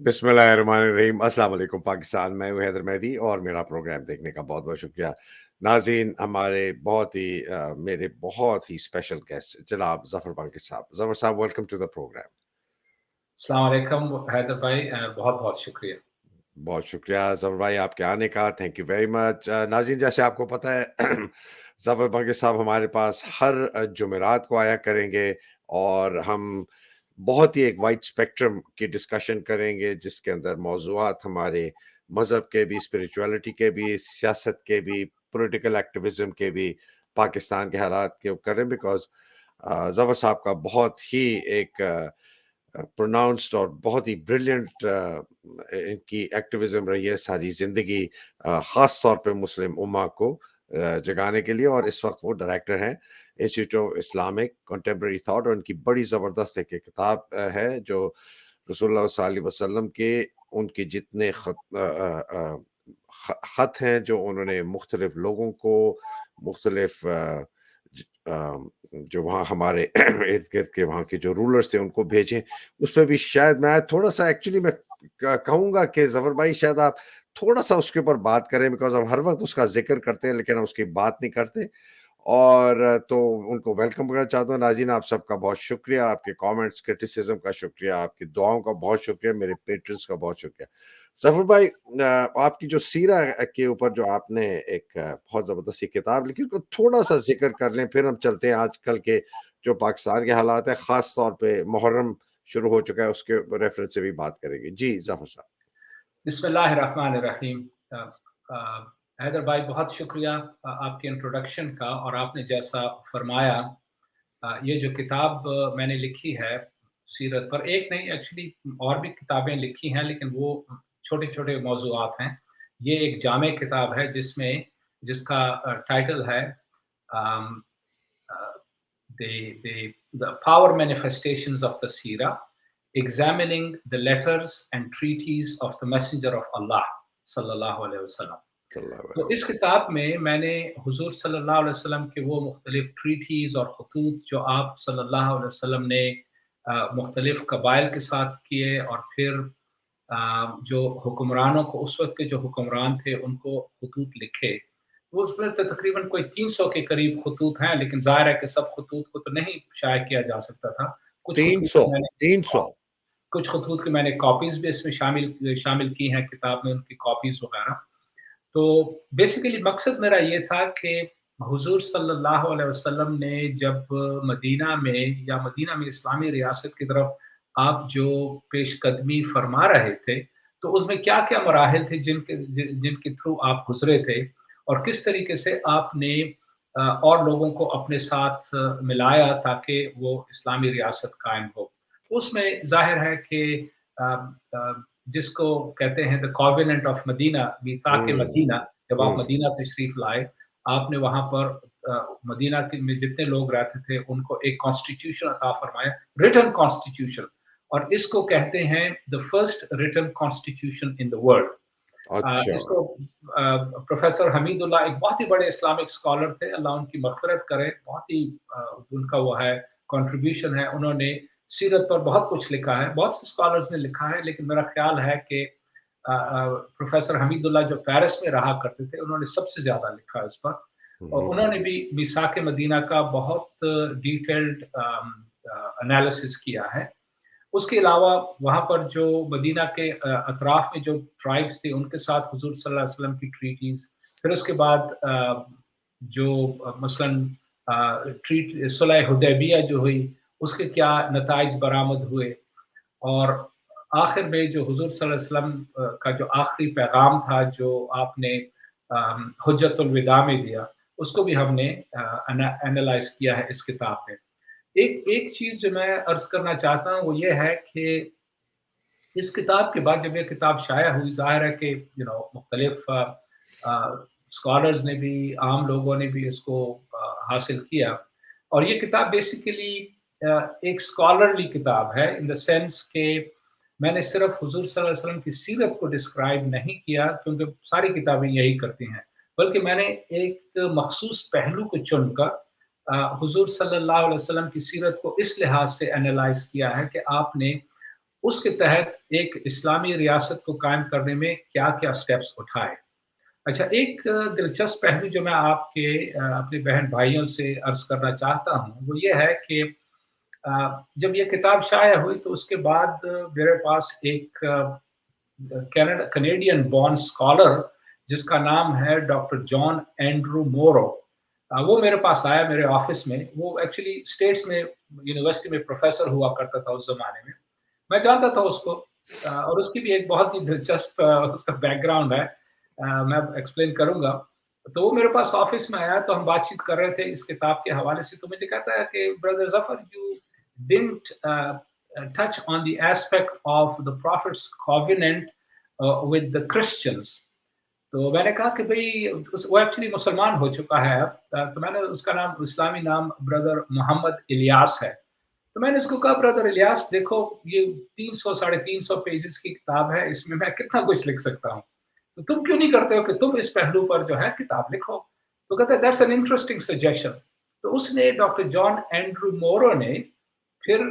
बिस्मिल्लाहिर्रहमानिर्रहीम। अस्सलाम वालेकुम पाकिस्तान। मैं हूँ हैदर मेहदी और मेरा प्रोग्राम देखने का बहुत-बहुत शुक्रिया। नाज़रीन, हमारे मेरे बहुत ही स्पेशल गेस्ट जनाब ज़फ़र बंकी साहब। ज़फ़र साहब, वेलकम टू द प्रोग्राम। अस्सलाम वालेकुम हैदर भाई, बहुत-बहुत शुक्रिया। बहुत शुक्रिया ज़फ़र भाई आपके आने का, थैंक यू वेरी मच। नाज़रीन, जैसे आपको पता है ज़फ़र बंकी साहब हमारे पास हर जुमेरात को आया करेंगे और हम बहुत ही एक वाइड स्पेक्ट्रम की डिस्कशन करेंगे जिसके अंदर मौज़ूआत हमारे मज़हब के भी, स्पिरिचुअलिटी के भी, सियासत के भी, पॉलिटिकल एक्टिविज़्म के भी, पाकिस्तान के हालात के करें बिकॉज़ ज़फ़र साहब का बहुत ही एक प्रोनाउंस्ड और बहुत ही ब्रिलियंट इनकी एक्टिविज्म रही है सारी जिंदगी, खास तौर पे मुस्लिम उम्मा को जगाने के लिए। और इस वक्त वो डायरेक्टर हैं institute of Islamic contemporary thought और उनकी बड़ी ज़बरदस्त एक किताब है जो रसूलुल्लाह सल्लल्लाहु अलैहि वसल्लम के उनके जितने खत हैं जो उन्होंने मुख्तलिफ लोगों को मुख्तलिफ जो वहाँ हमारे इर्द गिर्द के वहाँ के जो रूलर्स थे उनको भेजें, उसमें भी शायद मैं थोड़ा सा एक्चुअली मैं कहूँगा कि ज़फ़र भाई शायद आप थोड़ा सा उसके ऊपर बात करें बिकॉज हम हर वक्त उसका जिक्र करते हैं लेकिन हम उसकी बात नहीं करते। और तो उनको वेलकम करना चाहता हूँ। नाज़रीन, आप सबका बहुत शुक्रिया, आपके कमेंट्स, क्रिटिसिज्म का शुक्रिया, आपकी दुआओं का बहुत शुक्रिया, मेरे पेट्रन्स का बहुत शुक्रिया। ज़फ़र भाई, आपकी जो सीरा के ऊपर जो आपने एक बहुत ज़बरदस्त सी किताब लिखी उसको थोड़ा सा जिक्र कर लें, फिर हम चलते हैं आजकल के जो पाकिस्तान के हालात है, ख़ास तौर पे मुहर्रम शुरू हो चुका है उसके रेफरेंस से भी बात करेंगे। जी ज़फ़र साहब। बिस्मिल्लाहिर्रहमानिर्रहीम। हैदर भाई, बहुत शुक्रिया आपके इंट्रोडक्शन का। और आपने जैसा फरमाया, ये जो किताब मैंने लिखी है सीरत पर, एक नहीं एक्चुअली और भी किताबें लिखी हैं लेकिन वो छोटे-छोटे मौज़ूआत हैं। ये एक जामे किताब है जिसका टाइटल है अम, अ, the power manifestations of the Sira, examining the letters and treaties of the Messenger of Allah sallallahu alaihi wasallam. सल्लल्लाहु तो अलैहि इस वसल्लम। किताब में मैंने हुजूर सल्लल्लाहु अलैहि वसल्लम के वो मुख्तलिफ ट्रीटीज और खतूत जो आप सल्लल्लाहु अलैहि वसल्लम ने मुख्तलिफ कबाइल के साथ किए, और फिर जो हुक्मरानों को, उस वक्त के जो हुक्मरान थे, उनको खतूत लिखे। वो उसमें तो तकरीबन कोई 300 के करीब खतूत हैं, लेकिन ज़ाहिर है कि सब खतूत को तो नहीं शाया किया जा सकता था। कुछ खतूत 300 को मैंने 300। कुछ खतूत की मैंने कॉपीज़ भी इसमें शामिल शामिल की हैं किताब में, उनकी कॉपीज़ वगैरह। तो बेसिकली मकसद मेरा ये था कि हुजूर सल्लल्लाहु अलैहि वसल्लम ने जब मदीना में इस्लामी रियासत की तरफ आप जो पेशकदमी फरमा रहे थे, तो उसमें क्या-क्या मराहिल थे जिनके थ्रू आप गुज़रे थे, और किस तरीके से आपने और लोगों को अपने साथ मिलाया ताकि वो इस्लामी रियासत कायम हो। उसमें ज़ाहिर है कि अ जिसको कहते हैं द कॉवेनेंट ऑफ मदीना, मीसाक हुँ, मदीना, जब आप हुँ। मदीना तशरीफ लाए, आपने वहाँ पर मदीना के में जितने लोग रहते थे उनको एक कॉन्स्टिट्यूशन अता फरमाया, रिटन कॉन्स्टिट्यूशन। और इसको कहते हैं the first written constitution in the world. अच्छा। इसको प्रोफेसर हमीदुल्लाह एक बहुत ही बड़े इस्लामिक स्कॉलर थे, अल्लाह उनकी मग़फ़िरत करे, बहुत ही उनका वो है कंट्रीब्यूशन है, उन्होंने सीरत पर बहुत कुछ लिखा है, बहुत से स्कॉलर्स ने लिखा है, लेकिन मेरा ख़्याल है कि प्रोफेसर हमीदुल्लाह जो पेरिस में रहा करते थे, उन्होंने सबसे ज़्यादा लिखा इस पर। हुँ, और हुँ। उन्होंने भी मीसाक मदीना का बहुत डिटेल्ड एनालिसिस किया है। उसके अलावा वहाँ पर जो मदीना के अतराफ में जो ट्राइब्स थे, उनके साथ हुजूर सल्लल्लाहु अलैहि वसल्लम की ट्रीटीज़, फिर उसके बाद जो मसलन ट्रीट सुलह हुदैबिया जो हुई, उसके क्या नताइज बरामद हुए, और आखिर में जो हुजूर सल्लल्लाहु अलैहि वसल्लम का जो आखिरी पैगाम था जो आपने हुज्जतुल विदा में दिया, उसको भी हमने एनालाइज़ किया है इस किताब में। एक एक चीज़ जो मैं अर्ज़ करना चाहता हूँ वो ये है कि इस किताब के बाद जब ये किताब शाया हुई, ज़ाहिर है कि मुख्तलिफ स्कॉलर्स ने भी, आम लोगों ने भी इसको हासिल किया। और ये किताब बेसिकली एक स्कॉलरली किताब है इन द सेंस कि मैंने सिर्फ़ हुज़ूर सल्लल्लाहु अलैहि वसल्लम की सीरत को डिस्क्राइब नहीं किया, क्योंकि सारी किताबें यही करती हैं, बल्कि मैंने एक मख़सूस पहलू को चुनकर हुज़ूर सल्लल्लाहु अलैहि वसल्लम की सीरत को इस लिहाज से एनालाइज़ किया है कि आपने اس کے تحت ایک اسلامی ریاست کو قائم کرنے میں کیا کیا سٹیپس اٹھائے۔ اچھا، ایک دلچسپ پہلو جو میں آپ کے اپنے بہن بھائیوں سے عرض کرنا چاہتا ہوں وہ یہ ہے کہ جب یہ کتاب شائع ہوئی تو اس کے بعد میرے پاس ایک کینیڈین بورن اسکالر جس کا نام ہے ڈاکٹر جان اینڈرو مورو، وہ میرے پاس آیا میرے آفس میں۔ وہ ایکچولی اسٹیٹس میں یونیورسٹی میں پروفیسر ہوا کرتا تھا اس زمانے میں جانتا تھا اس کو، اور اس کی بھی ایک بہت ہی دلچسپ اس کا بیک گراؤنڈ ہے، میں ایکسپلین کروں گا۔ تو وہ میرے پاس آفس میں آیا تو ہم بات چیت کر رہے تھے اس کتاب کے حوالے سے، تو مجھے کہتا ہے کہ brother Zafar you didn't touch on the aspect of the prophet's covenant with the Christians۔ تو میں نے کہا کہ بھئی وہ ایکچولی مسلمان ہو چکا ہے اب، تو میں نے اس کا نام اسلامی نام بردر محمد الیاس ہے۔ تو میں نے اس کو کہا بردر الیاس دیکھو یہ 300 350 پیجز کی کتاب ہے، اس میں کتنا کچھ لکھ سکتا ہوں، تو تم کیوں نہیں کرتے ہو کہ تم اس پہلو پر جو ہے کتاب لکھو؟ تو کہتا ہے دیٹس این انٹرسٹنگ سجیشن۔ تو اس نے ڈاکٹر جان اینڈرو مورو نے پھر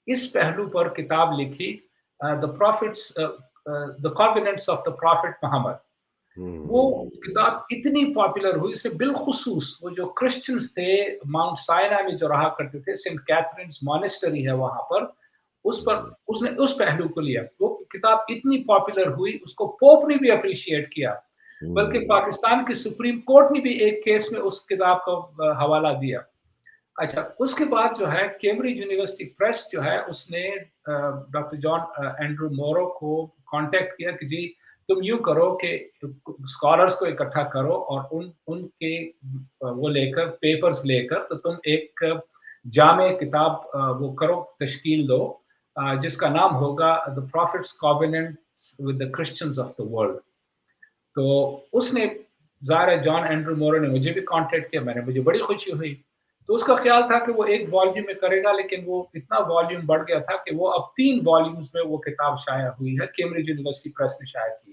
اس پہلو پر کتاب لکھی، the prophets the confidence of the prophet Muhammad. وہ کتاب اتنی پاپولر ہوئی، اس میں بالخصوص وہ جو کرسچنز تھے ماؤنٹ سائنا میں جو رہا کرتے تھے، سینٹ کیتھرینز مانسٹری ہے وہاں پر اس نے اس پہلو کو لیا۔ وہ کتاب اتنی پاپولر ہوئی، اس کو پوپ نے بھی اپریشیٹ کیا، بلکہ پاکستان کی سپریم کورٹ نے بھی ایک کیس میں اس کتاب کا حوالہ دیا۔ اچھا، اس کے بعد جو ہے کیمبرج یونیورسٹی پریس جو ہے اس نے ڈاکٹر جان اینڈرو مورو کو کانٹیکٹ کیا کہ جی تم یوں کرو کہ اسکالرس کو اکٹھا کرو اور ان کے وہ لے کر پیپرز لے کر تو تم ایک جامع کتاب وہ کرو، تشکیل دو، جس کا نام ہوگا The Prophet's Covenant with the Christians of the World۔ تو اس نے ظاہر ہے جان اینڈرو مورو نے مجھے بھی کانٹیکٹ کیا، مجھے بڑی خوشی ہوئی۔ تو اس کا خیال تھا کہ وہ ایک والیوم میں کرے گا، لیکن وہ اتنا والیوم بڑھ گیا تھا کہ وہ اب 3 والیومز میں وہ کتاب شائع ہوئی ہے، کیمبرج یونیورسٹی پریس نے شائع کی،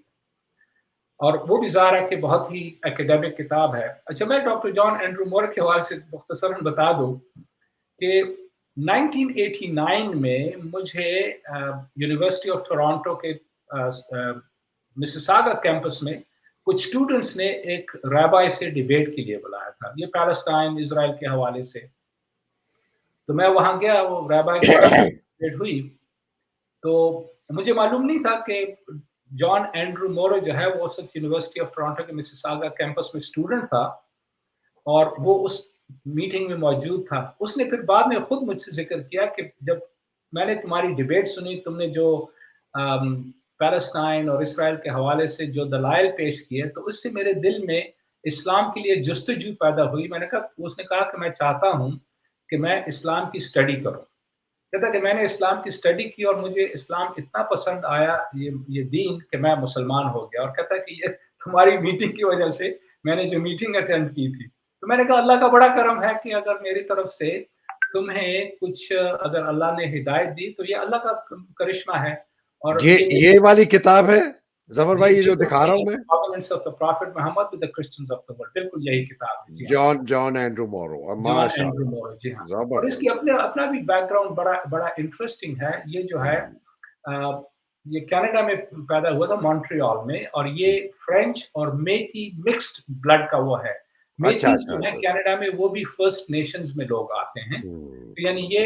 اور وہ بھی ظاہر ہے کہ بہت ہی اکیڈیمک کتاب ہے۔ اچھا، میں ڈاکٹر جان اینڈرو مورو کے حوالے سے مختصراً بتا دوں کہ 1989 میں مجھے یونیورسٹی آف ٹورانٹو کے مسیساگا کیمپس میں کچھ اسٹوڈنٹس نے ایک رابائی سے ڈیبیٹ کے لیے بلایا تھا، یہ پیلسٹائن اسرائیل کے حوالے سے۔ تو میں وہاں گیا، وہ رابائی کے ساتھ ڈیبیٹ ہوئی، تو مجھے معلوم نہیں تھا کہ جان اینڈرو مورو جو ہے وہ اس وقت یونیورسٹی آف ٹورانٹو کے مسیساگا کیمپس میں اسٹوڈنٹ تھا، اور وہ اس میٹنگ میں موجود تھا۔ اس نے پھر بعد میں خود مجھ سے ذکر کیا کہ جب میں نے تمہاری ڈیبیٹ سنی، تم نے جو پیلسٹائن اور اسرائیل کے حوالے سے جو دلائل پیش کیے، تو اس سے میرے دل میں اسلام کے لیے جستجو پیدا ہوئی۔ میں نے کہا، اس نے کہا کہ میں چاہتا ہوں کہ میں اسلام کی اسٹڈی کروں۔ کہتا کہ میں نے اسلام کی اسٹڈی کی اور مجھے اسلام اتنا پسند آیا یہ دین کہ میں مسلمان ہو گیا، اور کہتا کہ یہ تمہاری میٹنگ کی وجہ سے میں نے جو میٹنگ اٹینڈ کی تھی۔ تو میں نے کہا اللہ کا بڑا کرم ہے کہ اگر میری طرف سے تمہیں کچھ اگر اللہ نے ہدایت دی تو یہ اللہ کا کرشمہ ہے۔ اور یہ والی کتاب ہے ظفر جی بھائی، یہ جو دکھا رہا ہوں میں، Covenants of the Prophet Muhammad with the Christians of the World، بالکل یہی کتاب ہے۔ جی ہاں، جان اینڈرو مورو، جان ماشاء اینڈرو اللہ، مورو، جی ہاں۔ اور اس کی زبردست۔ اپنا بھی بیک گراؤنڈ بڑا انٹرسٹنگ ہے۔ یہ جو ہے یہ کینیڈا میں پیدا ہوا تھا، مونٹریال میں، اور یہ فرینچ اور میتی مکسڈ بلڈ کا وہ ہے۔ اچھا میتیز اچھا جو ہے اچھا، کینیڈا میں وہ بھی فرسٹ نیشنز میں لوگ آتے ہیں، تو یعنی یہ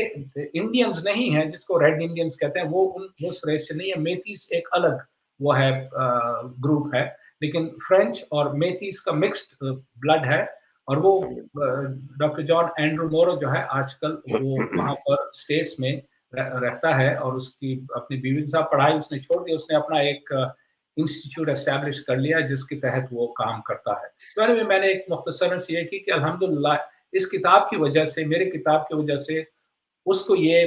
انڈینز نہیں ہیں جس کو ریڈ انڈینز کہتے ہیں، وہ اس ریس سے نہیں ہے۔ میتیز ایک الگ وہ ہے گروپ ہے، لیکن فرینچ اور میتیز کا مکسڈ بلڈ ہے۔ اور وہ ڈاکٹر جان اینڈرو مورو جو ہے آج کل وہ وہاں پر اسٹیٹس میں رہتا ہے، اور اس کی اپنی بیوی کے ساتھ پڑھائی اس نے چھوڑ دی، اس نے اپنا ایک انسٹیٹیوٹ اسٹیبلش کر لیا جس کے تحت وہ کام کرتا ہے۔ تو میں نے ایک مختصراً سے یہ کی کہ الحمدللہ اس کتاب کی وجہ سے، میری کتاب کی وجہ سے اس کو یہ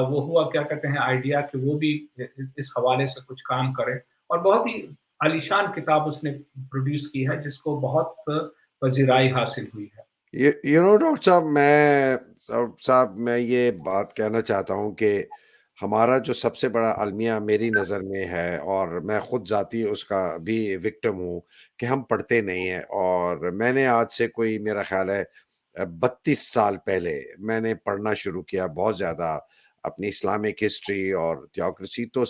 وہ ہوا کیا کہتے ہیں آئیڈیا کہ وہ بھی اس حوالے سے کچھ کام کرے، اور بہت ہی عالیشان کتاب اس نے پروڈیوس کی ہے جس کو بہت پذیرائی حاصل ہوئی ہے۔ ڈاکٹر صاحب میں یہ بات کہنا چاہتا ہوں کہ ہمارا جو سب سے بڑا المیہ میری نظر میں ہے، اور میں خود ذاتی اس کا بھی وکٹم ہوں، کہ ہم پڑھتے نہیں ہیں۔ اور میں نے آج سے کوئی میرا خیال ہے 32 سال پہلے میں نے پڑھنا شروع کیا، بہت زیادہ اپنی اسلامک ہسٹری اور تھیوکریسی، تو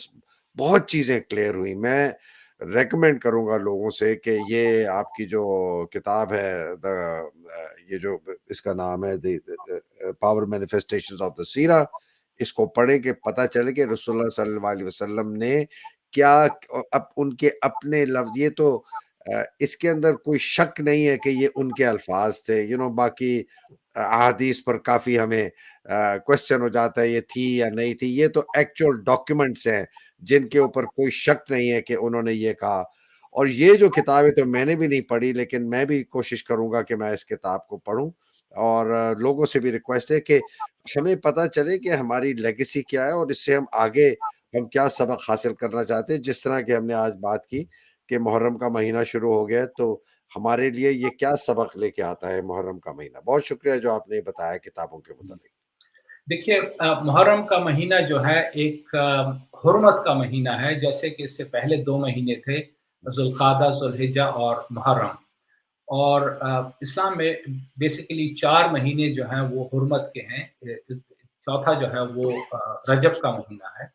بہت چیزیں کلیئر ہوئی. میں ریکمینڈ کروں گا لوگوں سے کہ یہ آپ کی جو کتاب ہے، یہ جو اس کا نام ہے پاور مینیفیسٹیشنز آف دا سیرا، اس کو پڑھیں کہ پتہ چلے کہ رسول اللہ صلی اللہ علیہ وسلم نے کیا ان کے اپنے لفظ، یہ تو اس کے اندر کوئی شک نہیں ہے کہ یہ ان کے الفاظ تھے. باقی احادیث پر کافی ہمیں کوشچن ہو جاتا ہے یہ تھی یا نہیں تھی. یہ تو ایکچوئل ڈاکیومنٹس ہیں جن کے اوپر کوئی شک نہیں ہے کہ انہوں نے یہ کہا. اور یہ جو کتاب ہے تو میں نے بھی نہیں پڑھی، لیکن میں بھی کوشش کروں گا کہ میں اس کتاب کو پڑھوں. اور لوگوں سے بھی ریکویسٹ ہے کہ ہمیں پتہ چلے کہ ہماری لیگیسی کیا ہے، اور اس سے ہم آگے ہم کیا سبق حاصل کرنا چاہتے ہیں. جس طرح کہ ہم نے آج بات کی کہ محرم کا مہینہ شروع ہو گیا، تو ہمارے لیے یہ کیا سبق لے کے آتا ہے محرم کا مہینہ. بہت شکریہ جو آپ نے بتایا کتابوں کے متعلق. دیکھیے محرم کا مہینہ جو ہے ایک حرمت کا مہینہ ہے، جیسے کہ اس سے پہلے 2 مہینے تھے، ذوالقعدہ، ذوالحجہ اور محرم. اور اسلام میں بیسیکلی 4 مہینے جو ہیں وہ حرمت کے ہیں. چوتھا جو ہے وہ رجب کا مہینہ ہے.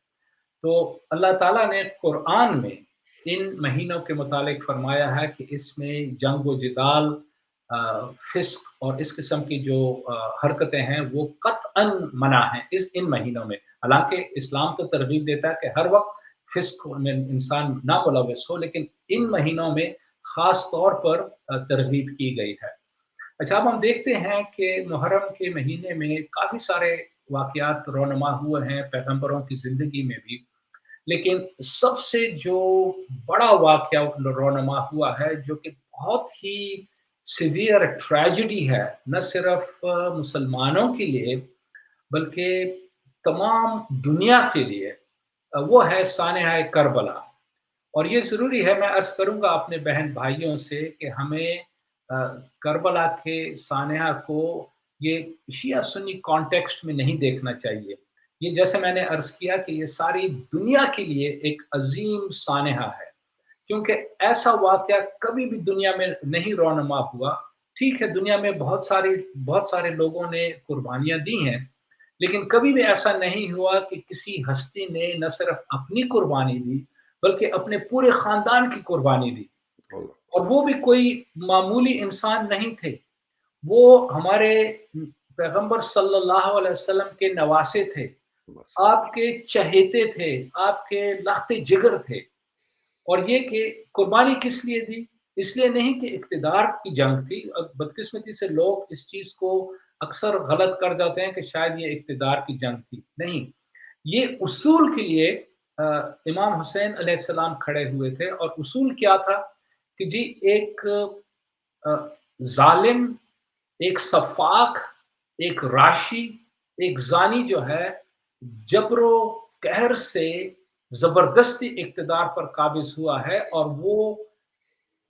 تو اللہ تعالیٰ نے قرآن میں ان مہینوں کے متعلق فرمایا ہے کہ اس میں جنگ و جدال، فسق اور اس قسم کی جو حرکتیں ہیں وہ قطعاً منع ہیں ان مہینوں میں. حالانکہ اسلام تو ترغیب دیتا ہے کہ ہر وقت فسق میں انسان نہ ملوث ہو، لیکن ان مہینوں میں خاص طور پر ترغیب کی گئی ہے. اچھا، اب ہم دیکھتے ہیں کہ محرم کے مہینے میں کافی سارے واقعات رونما ہوئے ہیں پیغمبروں کی زندگی میں بھی، لیکن سب سے جو بڑا واقعہ رونما ہوا ہے، جو کہ بہت ہی سیویئر ٹریجڈی ہے نہ صرف مسلمانوں کے لیے بلکہ تمام دنیا کے لیے، وہ ہے سانحہ کربلا. اور یہ ضروری ہے، میں عرض کروں گا اپنے بہن بھائیوں سے کہ ہمیں کربلا کے سانحہ کو یہ شیعہ سنی کانٹیکسٹ میں نہیں دیکھنا چاہیے. یہ جیسے میں نے عرض کیا کہ یہ ساری دنیا کے لیے ایک عظیم سانحہ ہے، کیونکہ ایسا واقعہ کبھی بھی دنیا میں نہیں رونما ہوا. ٹھیک ہے، دنیا میں بہت سارے لوگوں نے قربانیاں دی ہیں، لیکن کبھی بھی ایسا نہیں ہوا کہ کسی ہستی نے نہ صرف اپنی قربانی دی بلکہ اپنے پورے خاندان کی قربانی دی. اور وہ بھی کوئی معمولی انسان نہیں تھے، وہ ہمارے پیغمبر صلی اللہ علیہ وسلم کے نواسے تھے، آپ کے چہیتے تھے، آپ کے لخت جگر تھے. اور یہ کہ قربانی کس لیے دی؟ اس لیے نہیں کہ اقتدار کی جنگ تھی. بدقسمتی سے لوگ اس چیز کو اکثر غلط کر جاتے ہیں کہ شاید یہ اقتدار کی جنگ تھی. نہیں، یہ اصول کے لیے امام حسین علیہ السلام کھڑے ہوئے تھے. اور اصول کیا تھا کہ جی ایک ظالم، ایک سفاک، ایک راشی، ایک زانی جو ہے جبر و قہر سے زبردستی اقتدار پر قابض ہوا ہے، اور وہ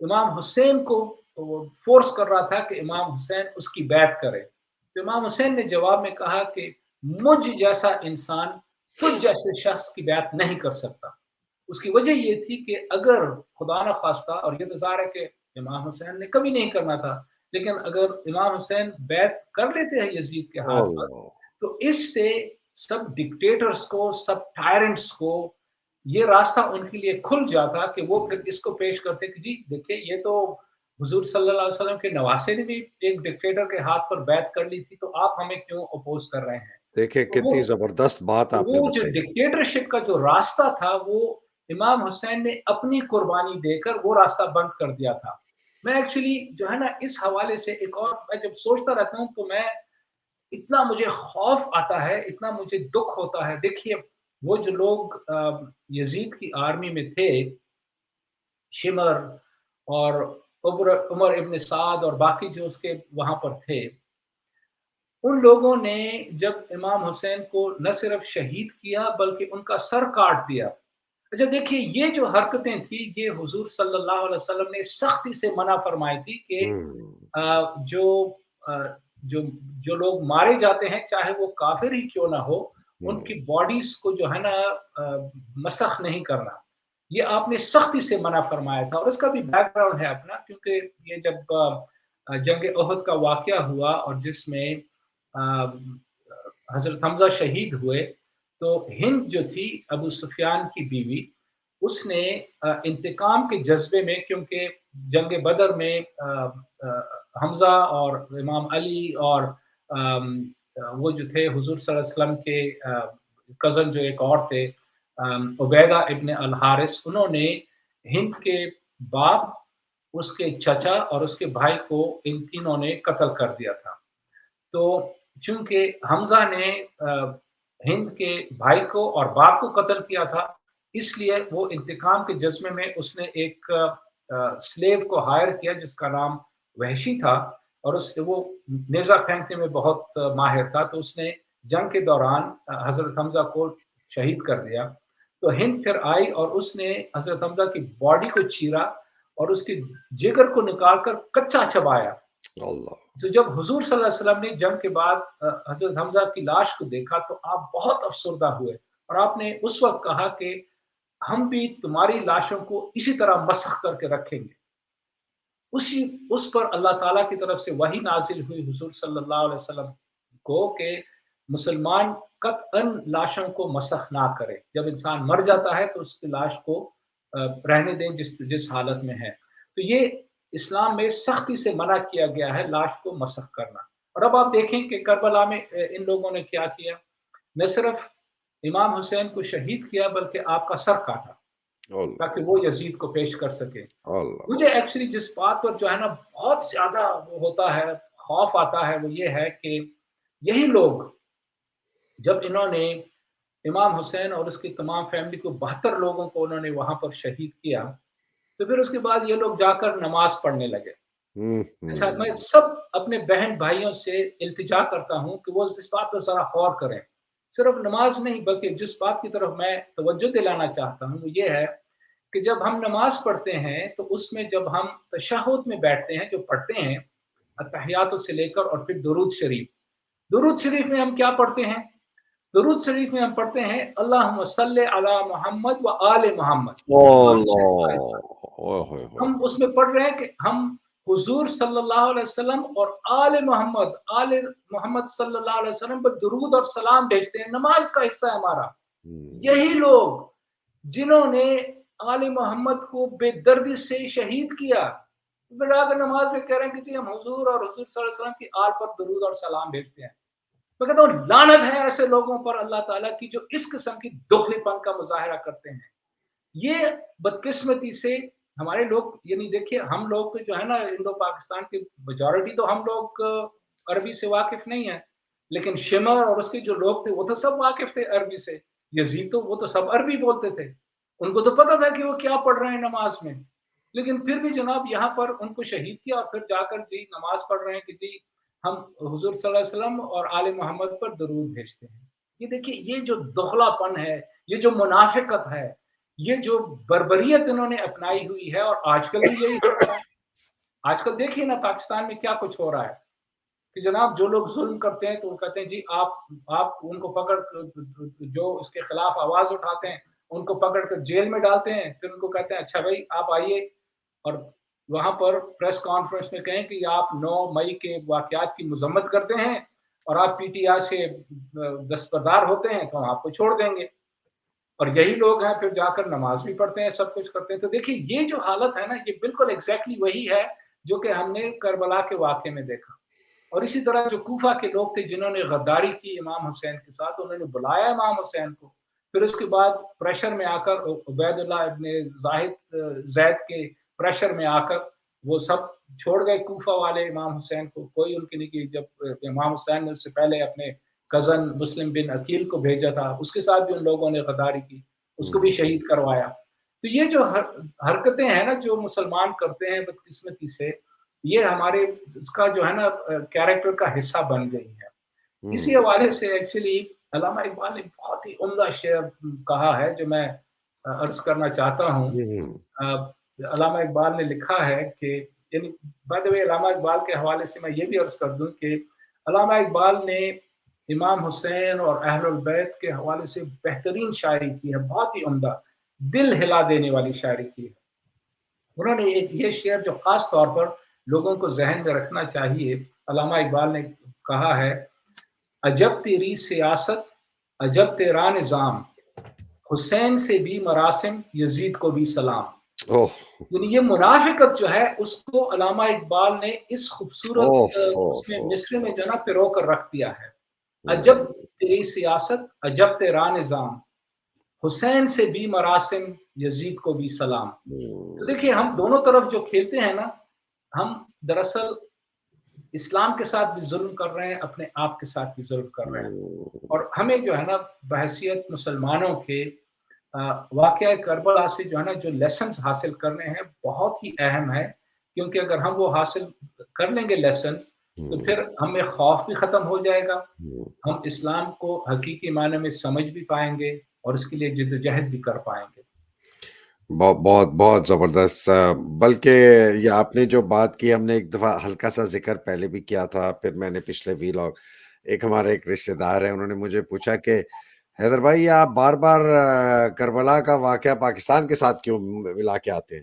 امام حسین کو فورس کر رہا تھا کہ امام حسین اس کی بیعت کرے. تو امام حسین نے جواب میں کہا کہ مجھ جیسا انسان تجھ جیسے شخص کی بیعت نہیں کر سکتا. اس کی وجہ یہ تھی کہ اگر خدا نہ خواستہ، اور یہ تو ظاہر ہے کہ امام حسین نے کبھی نہیں کرنا تھا، لیکن اگر امام حسین بیعت کر لیتے ہیں یزید کے ہاتھ پر، تو اس سے سب ڈکٹیٹرز کو، سب ٹائرنٹس کو یہ راستہ ان کے لیے کھل جاتا کہ وہ پھر اس کو پیش کرتے کہ جی دیکھیں یہ تو حضور صلی اللہ علیہ وسلم کے نواسے نے بھی ایک ڈکٹیٹر کے ہاتھ پر بیعت کر لی تھی، تو آپ ہمیں کیوں اپوز کر رہے ہیں. دیکھیں تو کتنی زبردست بات آپ نے وہ جو بتائی. ڈکٹیٹرشپ کا جو راستہ تھا وہ امام حسین نے اپنی قربانی دے کر وہ راستہ بند کر دیا تھا. میں ایکچولی جو ہے نا اس حوالے سے ایک اور، میں جب سوچتا رہتا ہوں تو میں اتنا مجھے خوف آتا ہے، اتنا مجھے دکھ ہوتا ہے. دیکھیے وہ جو لوگ یزید کی آرمی میں تھے، شمر اور عمر ابن سعد اور باقی جو اس کے وہاں پر تھے، ان لوگوں نے جب امام حسین کو نہ صرف شہید کیا بلکہ ان کا سر کاٹ دیا. اچھا دیکھیے یہ جو حرکتیں تھیں یہ حضور صلی اللہ علیہ وسلم نے سختی سے منع فرمائی تھی کہ جو جو جو لوگ مارے جاتے ہیں چاہے وہ کافر ہی کیوں نہ ہو، ان کی باڈیز کو جو ہے نا مسخ نہیں کرنا. یہ آپ نے سختی سے منع فرمایا تھا. اور اس کا بھی بیک گراؤنڈ ہے اپنا، کیونکہ یہ جب جنگ احد کا واقعہ ہوا اور جس میں حضرت حمزہ شہید ہوئے، तो हिंद जो थी अबू सुफियान की बीवी, उसने इंतकाम के जज्बे में, क्योंकि जंग बदर में हमजा और इमाम अली और वो जो थे हुजूर सल्लल्लाहु अलैहि वसल्लम के कजन जो एक और थे, उबैदा इब्न अल हारिस, उन्होंने हिंद के बाप, उसके चचा और उसके भाई को, इन तीनों ने कत्ल कर दिया था। तो चूंकि हमजा ने हिंद के भाई को और बाप को कत्ल किया था, इसलिए वो इंतकाम के जज्बे में उसने एक स्लेव को हायर किया जिसका नाम वहशी था, और उससे वो नेज़ा फेंकने में बहुत माहिर था, तो उसने जंग के दौरान हजरत हमजा को शहीद कर दिया। तो हिंद फिर आई और उसने हजरत हमजा की बॉडी को चीरा और उसके जिगर को निकालकर कच्चा चबाया। अल्लाह! तो जब हुजूर सल्लल्लाहु अलैहि वसल्लम ने जंग के बाद हजरत हमजा की लाश को देखा, तो आप बहुत अफसरदा हुए और आपने उस वक्त कहा कि हम भी तुम्हारी लाशों को इसी तरह मसख करके रखेंगे। उसी उस पर अल्लाह ताला की तरफ से वही नाजिल हुई हुजूर सल्लल्लाहु अलैहि वसल्लम को कि मुसलमान कतअन लाशों को मसख ना करे। जब इंसान मर जाता है तो उसकी लाश को रहने दें जिस जिस हालत में है। तो ये इस्लाम में सख्ती से मना किया गया है लाश को मसख करना। और अब आप देखें कि करबला में इन लोगों ने क्या किया, न सिर्फ इमाम हुसैन को शहीद किया बल्कि आपका सर काटा अल्लाह! ताकि वो यजीद को पेश कर सके। अल्लाह! मुझे एक्चुअली जिस बात पर जो है ना बहुत ज़्यादा वो होता है, खौफ आता है, वो ये है कि यही लोग, जब इन्होंने इमाम हुसैन और उसकी तमाम फैमिली को 72 लोगों को उन्होंने वहाँ पर शहीद किया, तो फिर उसके बाद ये लोग जाकर नमाज़ पढ़ने लगे। हुँ, अच्छा, मैं हुँ। सब अपने बहन-भाइयों से इल्तिजा करता हूँ कि वो इस बात पर ज़रा गौर करें। सिर्फ नमाज़ नहीं बल्कि जिस बात की तरफ मैं तवज्जो दिलाना चाहता हूँ, वो ये है कि जब हम नमाज़ पढ़ते हैं, तो उसमें जब हम तशहुद में बैठते हैं, जो पढ़ते हैं, अत्तहियातु से लेकर और फिर दुरूद शरीफ। दुरूद शरीफ में हम क्या पढ़ते हैं? दुरूद शरीफ में हम पढ़ते हैं अल्लाहुम्मा सल्लि अला मुहम्मद व आले मुहम्मद। दुरूद शरीफ का हिस्सा। अल्लाह! ओए होए होए! हम उसमें पढ़ रहे हैं कि हम हुजूर सल्लल्लाहु अलैहि वसल्लम और आले मोहम्मद सल्लल्लाहु अलैहि वसल्लम पर दुरूद और सलाम भेजते हैं, नमाज का हिस्सा है हमारा। हुँ। यही लोग जिन्होंने आले मोहम्मद को बेदर्दी से शहीद किया, फिर आकर नमाज में कह रहे हैं कि जी हम हुजूर और हुजूर सल्लल्लाहु अलैहि वसल्लम की आल पर दुरूद और सलाम भेजते हैं। मैं कहता हूँ लानत है ऐसे लोगों पर अल्लाह ताला की जो इस किस्म की दोगलेपन का मुजाहिरा करते हैं। ये बदकिस्मती से हमारे लोग, यानी देखिए हम लोग तो जो है ना इंडो पाकिस्तान की मेजॉरिटी, तो हम लोग अरबी से वाकिफ नहीं है, लेकिन शिमर और उसके जो लोग थे वो तो सब वाकिफ थे अरबी से। यजीद तो वो तो सब अरबी बोलते थे, उनको तो पता था कि वो क्या पढ़ रहे हैं नमाज में। लेकिन फिर भी जनाब यहाँ पर उनको शहीद किया और फिर जाकर जी नमाज पढ़ रहे हैं कि जी हम हुजूर सल्लल्लाहु अलैहि वसल्लम और आले मोहम्मद पर दरूद भेजते हैं। ये देखिए, ये जो दोगलापन है, ये जो मुनाफिकत है, ये जो बर्बरियत इन्होंने अपनाई हुई है, और आजकल भी यही हो रहा है। आजकल देखिए ना पाकिस्तान में क्या कुछ हो रहा है कि जनाब जो लोग ज़ुल्म करते हैं तो वो कहते हैं जी आप उनको पकड़ जो उसके खिलाफ आवाज़ उठाते हैं, उनको पकड़ कर जेल में डालते हैं। फिर उनको कहते हैं अच्छा भाई आप आइए और वहाँ पर प्रेस कॉन्फ्रेंस में कहें कि आप 9 मई के वाक़यात की मज़म्मत करते हैं और आप पीटीआई से दस्तबरदार होते हैं तो हम आपको छोड़ देंगे। और यही लोग हैं फिर जाकर नमाज भी पढ़ते हैं, सब कुछ करते हैं। तो देखिए ये जो हालत है ना, ये बिल्कुल एग्ज़ैक्टली वही है जो कि हमने करबला के वाक़े में देखा। और इसी तरह जो कूफा के लोग थे जिन्होंने गद्दारी की इमाम हुसैन के साथ, उन्होंने बुलाया इमाम हुसैन को। फिर उसके बाद प्रेशर में आकर उबैदुल्लाह इब्न ज़ैद के प्रेशर में आकर वो सब छोड़ गए कूफा वाले इमाम हुसैन को। कोई उनकी नहीं की। जब इमाम हुसैन ने उससे पहले अपने कज़न मुस्लिम बिन अकील को भेजा था, उसके साथ भी उन लोगों ने गद्दारी की, उसको भी हुँ। शहीद करवाया। तो ये जो हरकतें हैं ना जो मुसलमान करते हैं बदकिस्मती से, ये हमारे इसका जो है ना कैरेक्टर का हिस्सा बन गई है। इसी हुँ। हवाले से एक्चुअली अल्लामा इकबाल ने बहुत ही उम्दा शेर कहा है जो मैं अर्ज़ करना चाहता हूँ। हुँ, हुँ। अल्लामा इकबाल ने लिखा है कि, यानी बाय द वे अल्लामा इकबाल के हवाले से मैं ये भी अर्ज़ कर दूँ कि अल्लामा इकबाल ने इमाम हुसैन और अहलुल बैत के हवाले से बेहतरीन शायरी की है, बहुत ही उम्दा, दिल हिला देने वाली शायरी की है। उन्होंने एक ये शेर जो ख़ास तौर पर लोगों को ज़हन में रखना चाहिए, अल्लामा इकबाल ने कहा है, अजब तेरी सियासत अजब तेरा निज़ाम, हुसैन से भी मरासिम, यज़ीद को भी सलाम। ओह! यानी ये मुनाफ़िकत जो है उसको अल्लामा इक़बाल ने इस खूबसूरत ओफ़! ओफ़! उसमें ओफ़! मिसरे में जो है ना पिरो कर रख दिया है। अजब हुँ, तेरी सियासत, अजब तेरा निज़ाम, हुसैन से भी मरासिम, यज़ीद को भी सलाम। तो हुँ, देखिए हम दोनों तरफ जो खेलते हैं ना, हम दरअसल इस्लाम के साथ भी ज़ुल्म कर रहे हैं, अपने आप के साथ भी ज़ुल्म कर रहे हैं। हुँ, और हमें जो है ना बहैसियत मुसलमानों के वाक़या करबला से जो है ना जो लेसन्स हासिल करने हैं बहुत ही अहम है, क्योंकि अगर हम वो हासिल कर लेंगे लेसन्स, तो हुँ, फिर हमें खौफ भी ख़त्म हो जाएगा, हुँ। हम इस्लाम को हकीकी मायने में समझ भी पाएँगे और इसके लिए जिद्दोजहद भी कर पाएँगे। बहुत बहुत ज़बरदस्त बल्कि ये आपने जो बात की हमने एक दफ़ा हल्का-सा ज़िक्र पहले भी किया था, फिर मैंने पिछले व्लॉग एक हमारे एक रिश्तेदार हैं, उन्होंने मुझे पूछा कि हैदर भाई ये आप बार-बार करबला का वाक़या पाकिस्तान के साथ क्यों मिला के आते हैं?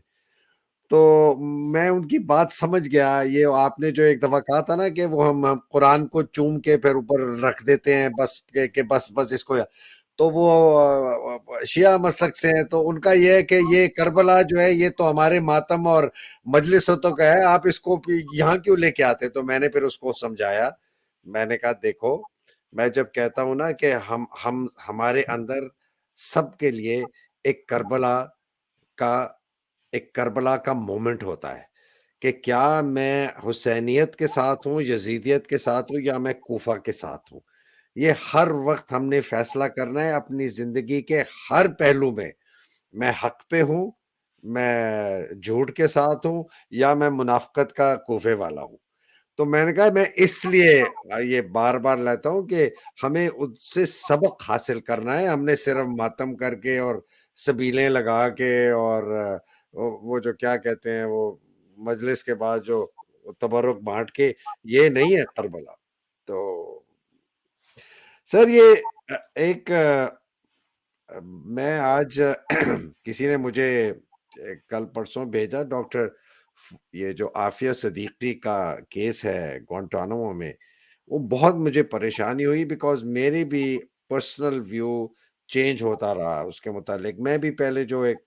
तो मैं उनकी बात समझ गया, ये आपने जो एक दफ़ा कहा था ना कि वो हम कुरान को चूम के फिर ऊपर रख देते हैं बस के बस बस इसको तो वो शिया मसलक से हैं, तो उनका ये है कि ये करबला जो है ये तो हमारे मातम और मजलिसतों का है, आप इसको यहाँ क्यों लेके आते? तो मैंने फिर उसको समझाया, मैंने कहा देखो, मैं जब कहता हूँ ना कि हम हमारे अंदर सबके लिए एक करबला का एक करबला का मोमेंट होता है कि क्या मैं हुसैनियत के साथ हूँ, यज़ीदियत के साथ हूँ या मैं कूफा के साथ हूँ। ये हर वक़्त हमने फैसला करना है अपनी ज़िंदगी के हर पहलू में। मैं हक़ पे हूँ, मैं झूठ के साथ हूँ या मैं मुनाफ़िक़त का कूफे वाला हूँ। तो मैंने कहा मैं इसलिए ये बार-बार लाता हूँ कि हमें उससे सबक हासिल करना है, हमने सिर्फ़ मातम करके और सबीलें लगा के और वो जो क्या कहते हैं वो मजलिस के बाद जो तबर्रुक बाँट के ये नहीं है करबला। तो सर ये एक मैं आज किसी ने मुझे कल परसों भेजा डॉक्टर ये जो आफिया सिद्दीकी का केस है गुआंटानामो में, वो बहुत मुझे परेशानी हुई बिकॉज़ मेरी भी पर्सनल व्यू चेंज होता रहा उसके मुतालिक। मैं भी पहले जो एक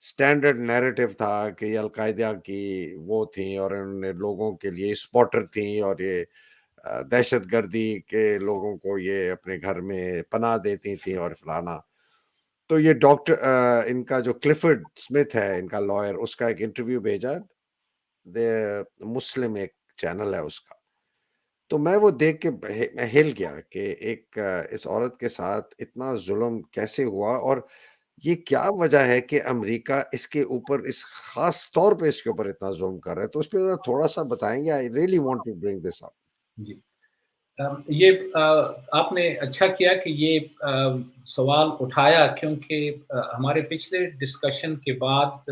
स्टैंडर्ड नैरेटिव था कि अल-कायदा की वो थी और इन्होंने लोगों के लिए स्पॉटर थी और ये दहशतगर्दी के लोगों को ये अपने घर में पनाह देती थी और फलाना। तो ये डॉक्टर इनका जो क्लिफर्ड स्मिथ है, इनका लॉयर, उसका एक इंटरव्यू भेजा, द मुस्लिम एक चैनल है उसका। तो मैं वो देख के मैं हिल गया कि एक इस औरत के साथ इतना ज़ुल्म कैसे हुआ और ये क्या वजह है कि अमेरिका इसके ऊपर इस ख़ास तौर पे इसके ऊपर इतना ज़ुल्म कर रहा है? तो उसपे ज़रा थोड़ा-सा बताएँगे? I really want to bring this up. जी। ये आपने अच्छा किया कि ये सवाल उठाया क्योंकि हमारे पिछले डिस्कशन के बाद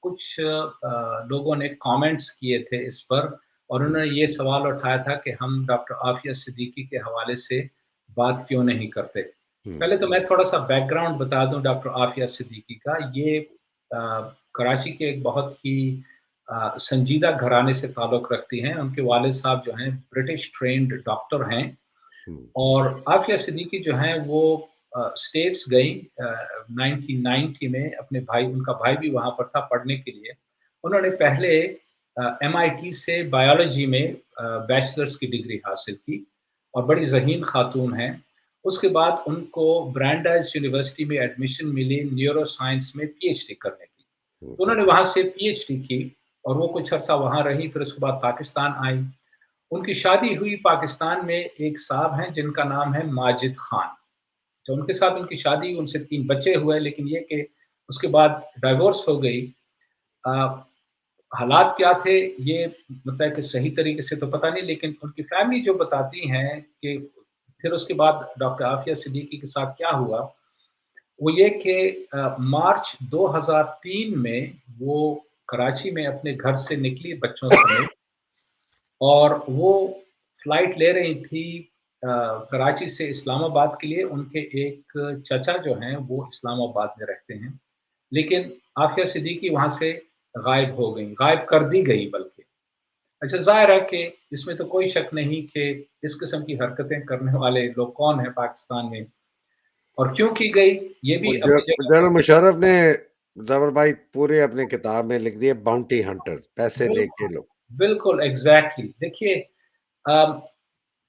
कुछ लोगों ने कमेंट्स किए थे इस पर और हुँ, उन्होंने ये सवाल उठाया था कि हम डॉक्टर आफिया सिद्दीकी के हवाले से बात क्यों नहीं करते। हुँ, पहले तो मैं थोड़ा-सा बैकग्राउंड बता दूँ डॉक्टर आफिया सिद्दीकी का। ये कराची के एक बहुत ही संजीदा घराने से ताल्लुक़ रखती हैं। उनके वालिद साहब जो हैं ब्रिटिश ट्रेन्ड डॉक्टर हैं हुँ, और आफ़िया सिद्दीकी जो हैं वो स्टेट्स गईं 1990 में अपने भाई उनका भाई भी वहाँ पर था पढ़ने के लिए। उन्होंने पहले एमआईटी से बायोलॉजी में बैचलर्स की डिग्री हासिल की और बड़ी ज़हीन ख़ातून हैं। उसके बाद उनको ब्रांडाइज़ यूनिवर्सिटी में एडमिशन मिली न्यूरो साइंस में पीएचडी करने की। हुँ, तो हुँ, उन्होंने वहाँ से पीएचडी की और वो कुछ अरसा वहाँ रहीं, फिर उसके बाद पाकिस्तान आईं। उनकी शादी हुई पाकिस्तान में एक साहब हैं जिनका नाम है माजिद खान। तो उनके साथ उनकी शादी, उनसे 3 बच्चे हुए लेकिन ये कि उसके बाद डाइवोर्स हो गई। अ, हालात क्या थे ये मतलब कि सही तरीके से तो पता नहीं लेकिन उनकी फैमिली जो बताती हैं कि फिर उसके बाद डॉक्टर आफिया सिद्दीकी के साथ क्या हुआ, वो ये कि मार्च 2003 में वो कराची में अपने घर से निकली बच्चों समेत और वो फ्लाइट ले रही थी कराची से इस्लामाबाद के लिए। उनके एक चाचा जो हैं वो इस्लामाबाद में रहते हैं। लेकिन आफ़िया सिद्दीकी वहाँ से गायब हो गईं, गायब कर दी गई बल्कि। अच्छा ज़ाहिर है कि इसमें तो कोई शक नहीं कि इस किस्म की हरकतें करने वाले लोग कौन हैं पाकिस्तान में। और क्यों की गई ये भी अपनी जगह जनरल पर। मुशर्रफ ने जफर भाई पूरे अपने किताब में लिख दिए बाउंटी हंटर, पैसे लेके बिल्कुल, लोग। बिल्कुल एग्ज़ैक्टली। देखिए अ,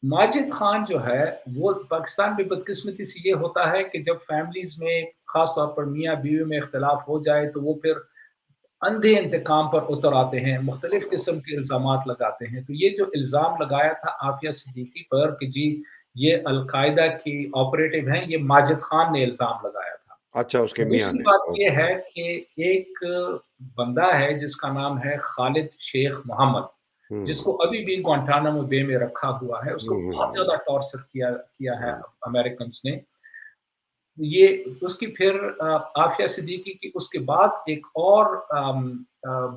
माजिद खान जो है, वो पाकिस्तान में बदकिस्मती से ये होता है कि जब फैमिलीज़ में ख़ास तौर पर मियाँ-बीवी में इख्तिलाफ़ हो जाए, तो वो फिर अंधे इंतकाम पर उतर आते हैं, मुख्तलिफ़ किस्म के इल्ज़ामात लगाते हैं। तो ये जो इल्ज़ाम लगाया था आफ़िया सिद्दीकी पर कि जी, ये अल-कायदा की ऑपरेटिव हैं, ये माजिद खान ने इल्ज़ाम लगाया था। अच्छा, उसके मियाँ दूसरी ने, बात ये ओके। है कि एक बंदा है जिसका नाम है खालिद शेख मोहम्मद, हम्म जिसको अभी भी ग्वांटानामो बे में रखा हुआ है। उसको बहुत हम्म ज़्यादा टॉर्चर किया किया है हम्म अमेरिकन्स ने। ये उसकी फिर आफ़िया सिद्दीकी की उसके बाद एक और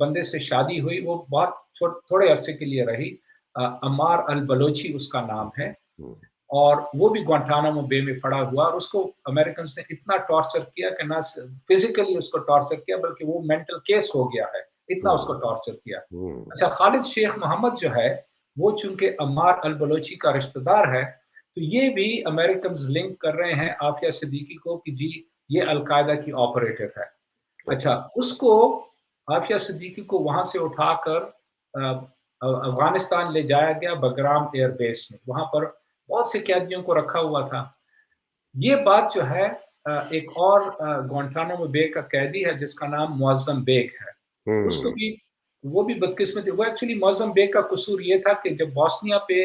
बंदे से शादी हुई, वो बहुत थोड़े अरसे के लिए रही। अम्मार अल-बलोची उसका नाम है। हम्म और वो भी ग्वांटानामो बे में पड़ा हुआ, और उसको अमेरिकन्स ने इतना टॉर्चर किया कि ना फिजिकली उसको टॉर्चर किया, बल्कि वो मेंटल केस हो गया है, इतना उसको हम्म टॉर्चर किया। हम्म अच्छा, खालिद शेख मोहम्मद जो है, वो चूंकि अम्मार अल बलोची का रिश्तेदार है, तो ये भी अमेरिकन्स लिंक कर रहे हैं आफिया सिद्दीकी को कि जी, ये अलकायदा की ऑपरेटिव है। अच्छा। अच्छा, उसको आफिया सिद्दीकी को वहां से उठाकर अफगानिस्तान ले जाया गया, बगराम एयरबेस में। वहां पर बहुत से कैदियों को रखा हुआ था। ये बात जो है, एक और ग्वांटानामो बे का कैदी है जिसका नाम मुअज़्ज़म बेग है। उसको हम्म भी, वो भी बदकिस्मती, वो एक्चुअली मुअज़्ज़म बेग का कसूर ये था कि जब बोस्निया पे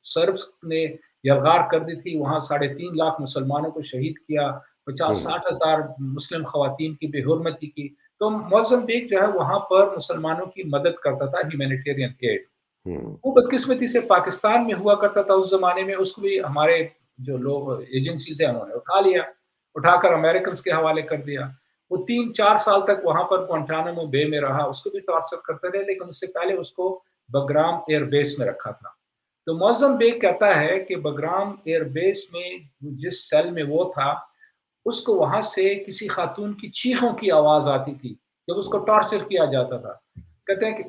सर्ब्स ने यलगार कर दी थी, वहाँ 3.5 लाख मुसलमानों को शहीद किया, हम्म 50-60 हज़ार मुस्लिम खवातीन की बेहुरमती की, तो मुअज़्ज़म बेग जो है वहाँ पर मुसलमानों की मदद करता था, ह्यूमैनिटेरियन एड। हम्म वो बदकिस्मती से पाकिस्तान में हुआ करता था उस ज़माने में, उसको भी हमारे जो लोग एजेंसीज़ हैं उन्होंने उठा लिया, उठाकर अमेरिकन्स के हवाले कर दिया। वो 3-4 साल तक वहाँ पर ग्वांटानामो बे में रहा, उसको भी टॉर्चर करते रहे, लेकिन उससे पहले उसको बगराम एयरबेस में रखा था। तो मौज़म बेग कहता है कि बगराम एयरबेस में जिस सेल में वो था, उसको वहाँ से किसी खातून की चीखों की आवाज़ आती थी, जब उसको टॉर्चर किया जाता था। कहते हैं कि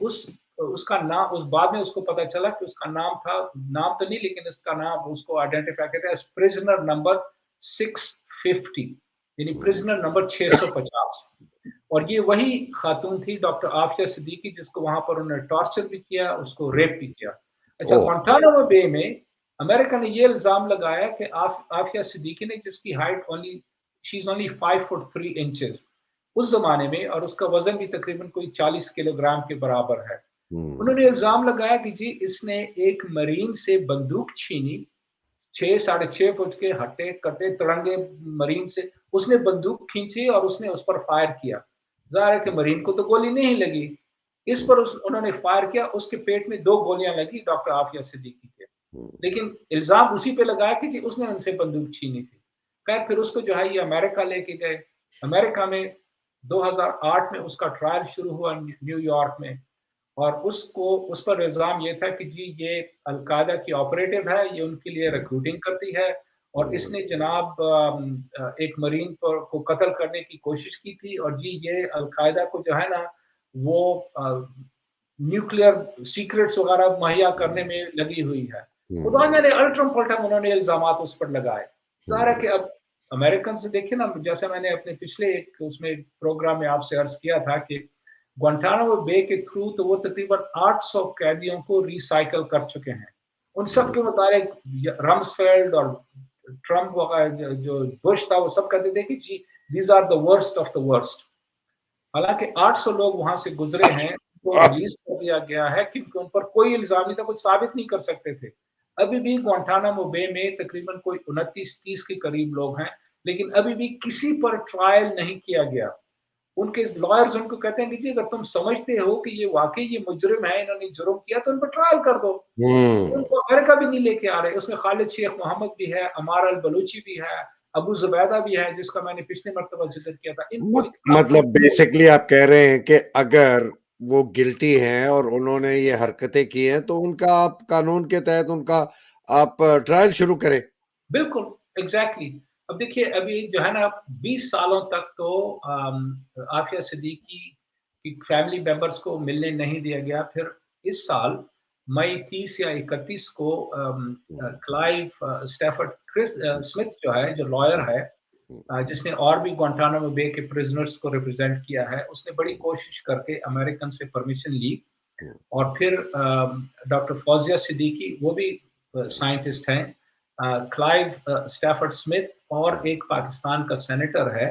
उसका नाम, उस बाद में उसको पता चला कि उसका नाम था, नाम तो नहीं, लेकिन इसका नाम उसको आइडेंटिफ़ाई करते हैं एज़ प्रिज़नर नंबर 650, यानी हम्म प्रिज़नर नंबर 650। और ये वही खातून थी डॉक्टर आफ़िया सिद्दीकी, जिसको वहाँ पर उन्होंने टॉर्चर भी किया, उसको हम्म, रेप भी किया। अच्छा, ओह। ग्वांटानामो बे में अमेरिका ने ये इल्ज़ाम लगाया कि आफ़िया सिद्दीकी ने, जिसकी height only, she is only 5 foot 3 inches उस ज़माने में, और उसका वज़न भी तकरीबन कोई 40 किलोग्राम के बराबर है। हम्म उन्होंने इल्ज़ाम लगाया कि जी, इसने एक मरीन से बंदूक छीनी, 6 साढ़े 6 फुट के हट्टे-कट्टे तिरंगे मरीन से उसने बंदूक खींची और उसने उस पर फायर किया। ज़ाहिर है कि मरीन को तो गोली नहीं लगी। इस हम्म पर उन्होंने फायर किया, उसके पेट में 2 गोलियाँ लगी डॉक्टर आफ़िया सिद्दीकी के। हम्म लेकिन इल्ज़ाम उसी पे लगाया कि जी, उसने उनसे बंदूक छीनी थी। खैर, फिर उसको जो है ये अमेरिका लेके गए। अमेरिका में 2008 में उसका ट्रायल शुरू हुआ न्यूयॉर्क में, और उसको, उस पर इल्ज़ाम ये था कि जी, ये अल-कायदा की ऑपरेटिव है, ये उनके लिए हम्म रिक्रूटिंग करती है, और हम्म इसने जनाब एक मरीन को कत्ल करने की कोशिश की थी, और जी, ये अल-कायदा को जो है ना, वो न्यूक्लियर सीक्रेट्स वगैरह मुहैया करने हम्म में लगी हुई है। खुदा हम्म जाने अल्टम-पल्टम उन्होंने इल्ज़ामात उस पर लगाए। ज़ाहिर है हम्म कि अब अमेरिकन से देखिए ना, जैसे मैंने अपने पिछले एक उसमें प्रोग्राम में आपसे अर्ज़ किया था कि ग्वांटानामो बे के थ्रू तो वो तकरीबन 800 कैदियों को रिसाइकिल कर चुके हैं। उन सब के मुताबिक रम्सफेल्ड और ट्रम्प वगैरह, जो बुश था, वो सब कहते थे कि जी, these are the worst of the worst. हालाँकि 800 लोग वहाँ से गुज़रे हैं, उनको आह, रिलीज़ कर दिया गया है क्योंकि उन पर कोई इल्ज़ाम नहीं था, कुछ साबित नहीं कर सकते थे। अभी भी ग्वांटानामो बे में तकरीबन कोई 29-30 के करीब लोग हैं, लेकिन अभी भी किसी पर ट्रायल नहीं किया गया। उनके लॉयर्स उनको कहते हैं कि जी, अगर तुम समझते हो कि ये वाक़ई ये मुजरिम है, इन्होंने जुर्म किया, तो उन पर ट्रायल कर दो। हम्म उनको अमेरिका भी नहीं लेके आ रहे। उसमें खालिद शेख मोहम्मद भी है, अमार अल बलूची भी है, अबू ज़ुबैदा भी है, जिसका मैंने पिछले मर्तबा ज़िक्र किया था। इनको इतना मतलब बेसिकली आप कह रहे हैं कि अगर वो गिल्टी हैं और उन्होंने ये हरकतें की हैं तो उनका आप कानून के तहत उनका आप ट्रायल शुरू करें। बिल्कुल, एग्ज़ैक्टली। अब देखिए, अभी जो है ना, 20 सालों तक तो आफ़िया सिद्दीकी की फैमिली मेंबर्स को मिलने नहीं दिया गया। फिर इस साल मई 30 या 31 को क्लाइव स्टैफर्ड स्मिथ जो है, जो लॉयर है, जिसने और भी ग्वांटानामो बे के प्रिजनर्स को रिप्रेजेंट किया है, उसने बड़ी कोशिश करके अमेरिकन से परमिशन ली और फिर डॉक्टर फौजिया सिद्दीकी, वो भी साइंटिस्ट हैं, क्लाइव स्टैफर्ड स्मिथ और एक पाकिस्तान का सेनेटर है,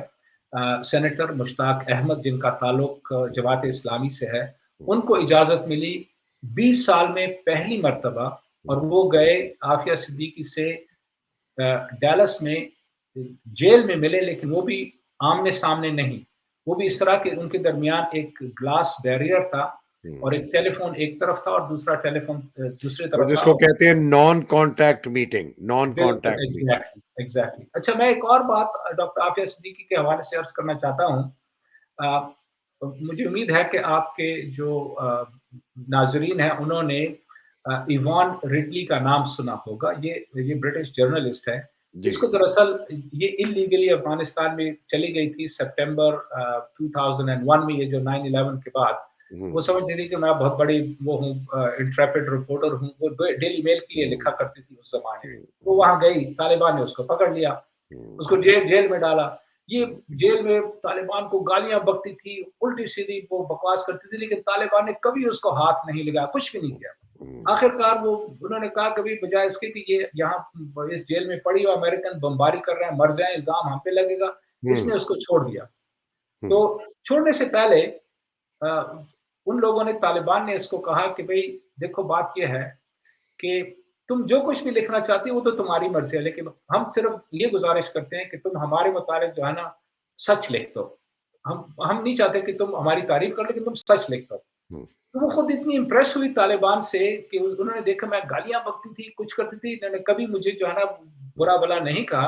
सेनेटर मुश्ताक अहमद, जिनका ताल्लुक जमात इस्लामी से है, उनको इजाज़त मिली 20 साल में पहली मर्तबा, और वो गए आफिया सिद्दीकी से डैलस में जेल में मिले, लेकिन वो भी आमने सामने नहीं, वो भी इस तरह के उनके दरमियान एक ग्लास बैरियर था और एक टेलीफोन एक तरफ था और दूसरा टेलीफोन दूसरी वो तरफ था। जिसको कहते हैं नॉन कॉन्टैक्ट मीटिंग, नॉन बिल्कुल, कॉन्टैक्ट मीटिंग। Exactly exactly. अच्छा, मैं एक और बात डॉक्टर आफिया सिद्दीकी के हवाले से अर्ज करना चाहता हूँ। मुझे उम्मीद है कि आपके जो नाजरीन हैं उन्होंने इवान रिडली का नाम सुना होगा। ये ब्रिटिश जर्नलिस्ट है। जी। इसको दरअसल ये इलीगली अफगानिस्तान में चली गई थी सितंबर 2001 में, ये जो 9/11 के बाद। वो समझती थी कि मैं बहुत बड़ी वो हूँ, इंट्रेपिड रिपोर्टर हूँ। वो डेली मेल के लिए लिखा करती थी उस जमाने में। वो वहां गई, तालिबान ने उसको पकड़ लिया, उसको जेल में डाला। ये जेल में तालिबान को गालियां बकती थी, उल्टी सीधी वो बकवास करती थी, लेकिन तालिबान ने कभी उसको हाथ नहीं लगाया, कुछ भी नहीं किया। आखिरकार वो उन्होंने कहा, कभी बजाय इसके कि ये यहाँ इस जेल में पड़ी और अमेरिकन बमबारी कर रहे हैं, मर जाए, इल्जाम हम पे लगेगा, इसने उसको छोड़ दिया। तो छोड़ने से पहले अ, उन लोगों ने, तालिबान ने इसको कहा कि भाई देखो, बात ये है कि तुम जो कुछ भी लिखना चाहती हो वो तो तुम्हारी मर्जी है, लेकिन हम सिर्फ ये गुजारिश करते हैं कि तुम हमारे मुताबिक जो है ना सच लिख दो। हम नहीं चाहते कि तुम हमारी तारीफ कर, लेकिन तुम सच लिख दो। तो वो खुद इतनी इम्प्रेस हुई तालिबान से कि उन्होंने देखा मैं गालियां बकती थी, कुछ करती थी, इन्होंने कभी मुझे जो है ना बुरा भला नहीं कहा।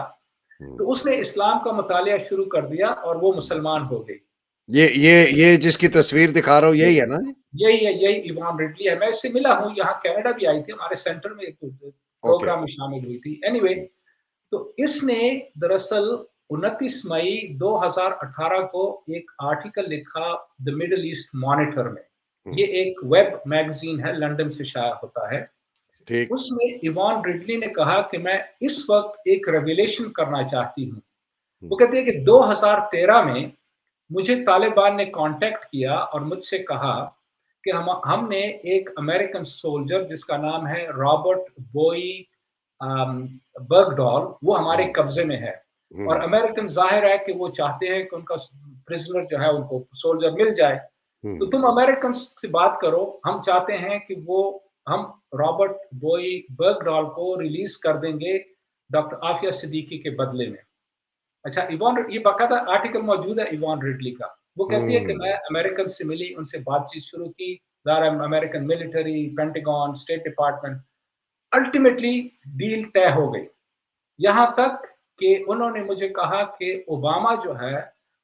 तो उसने इस्लाम का मुतालिया शुरू कर दिया और वो मुसलमान हो गई। ये जिसकी तस्वीर दिखा रहा हूँ यही है ना? यही इवान रिडली है। मैं इससे मिला हूँ, यहाँ कनाडा भी आई थी, हमारे सेंटर में एक ओके। प्रोग्राम में शामिल हुई थी। एनीवे, तो इसने दरअसल 29 मई 2018 को एक आर्टिकल लिखा द मिडल ईस्ट मॉनिटर में। ये एक वेब मैगजीन है, लंदन से शाया होता है। ठीक। उसमें इवान रिडली ने कहा कि मैं इस वक्त एक रेवलेशन करना चाहती हूँ। वो कहते हैं कि 2013 में मुझे तालिबान ने कांटेक्ट किया और मुझसे कहा कि हमने एक अमेरिकन सोल्जर जिसका नाम है रॉबर्ट बोई बर्गडॉल, वो हमारे कब्जे में है, और अमेरिकन जाहिर है कि वो चाहते हैं कि उनका प्रिजनर जो है, उनको सोल्जर मिल जाए। तो तुम अमेरिकन से बात करो, हम चाहते हैं कि वो हम रॉबर्ट बोई बर्गडॉल को रिलीज कर देंगे डॉक्टर आफिया सिद्दीकी के बदले में। अच्छा, इवान, ये बाकायदा आर्टिकल मौजूद है इवान रिडली का। वो कहती है कि मैं अमेरिकन से मिली, उनसे बातचीत शुरू की, American military, pentagon, state department, ultimately deal तय हो गई। यहाँ तक कि उन्होंने मुझे कहा कि ओबामा जो है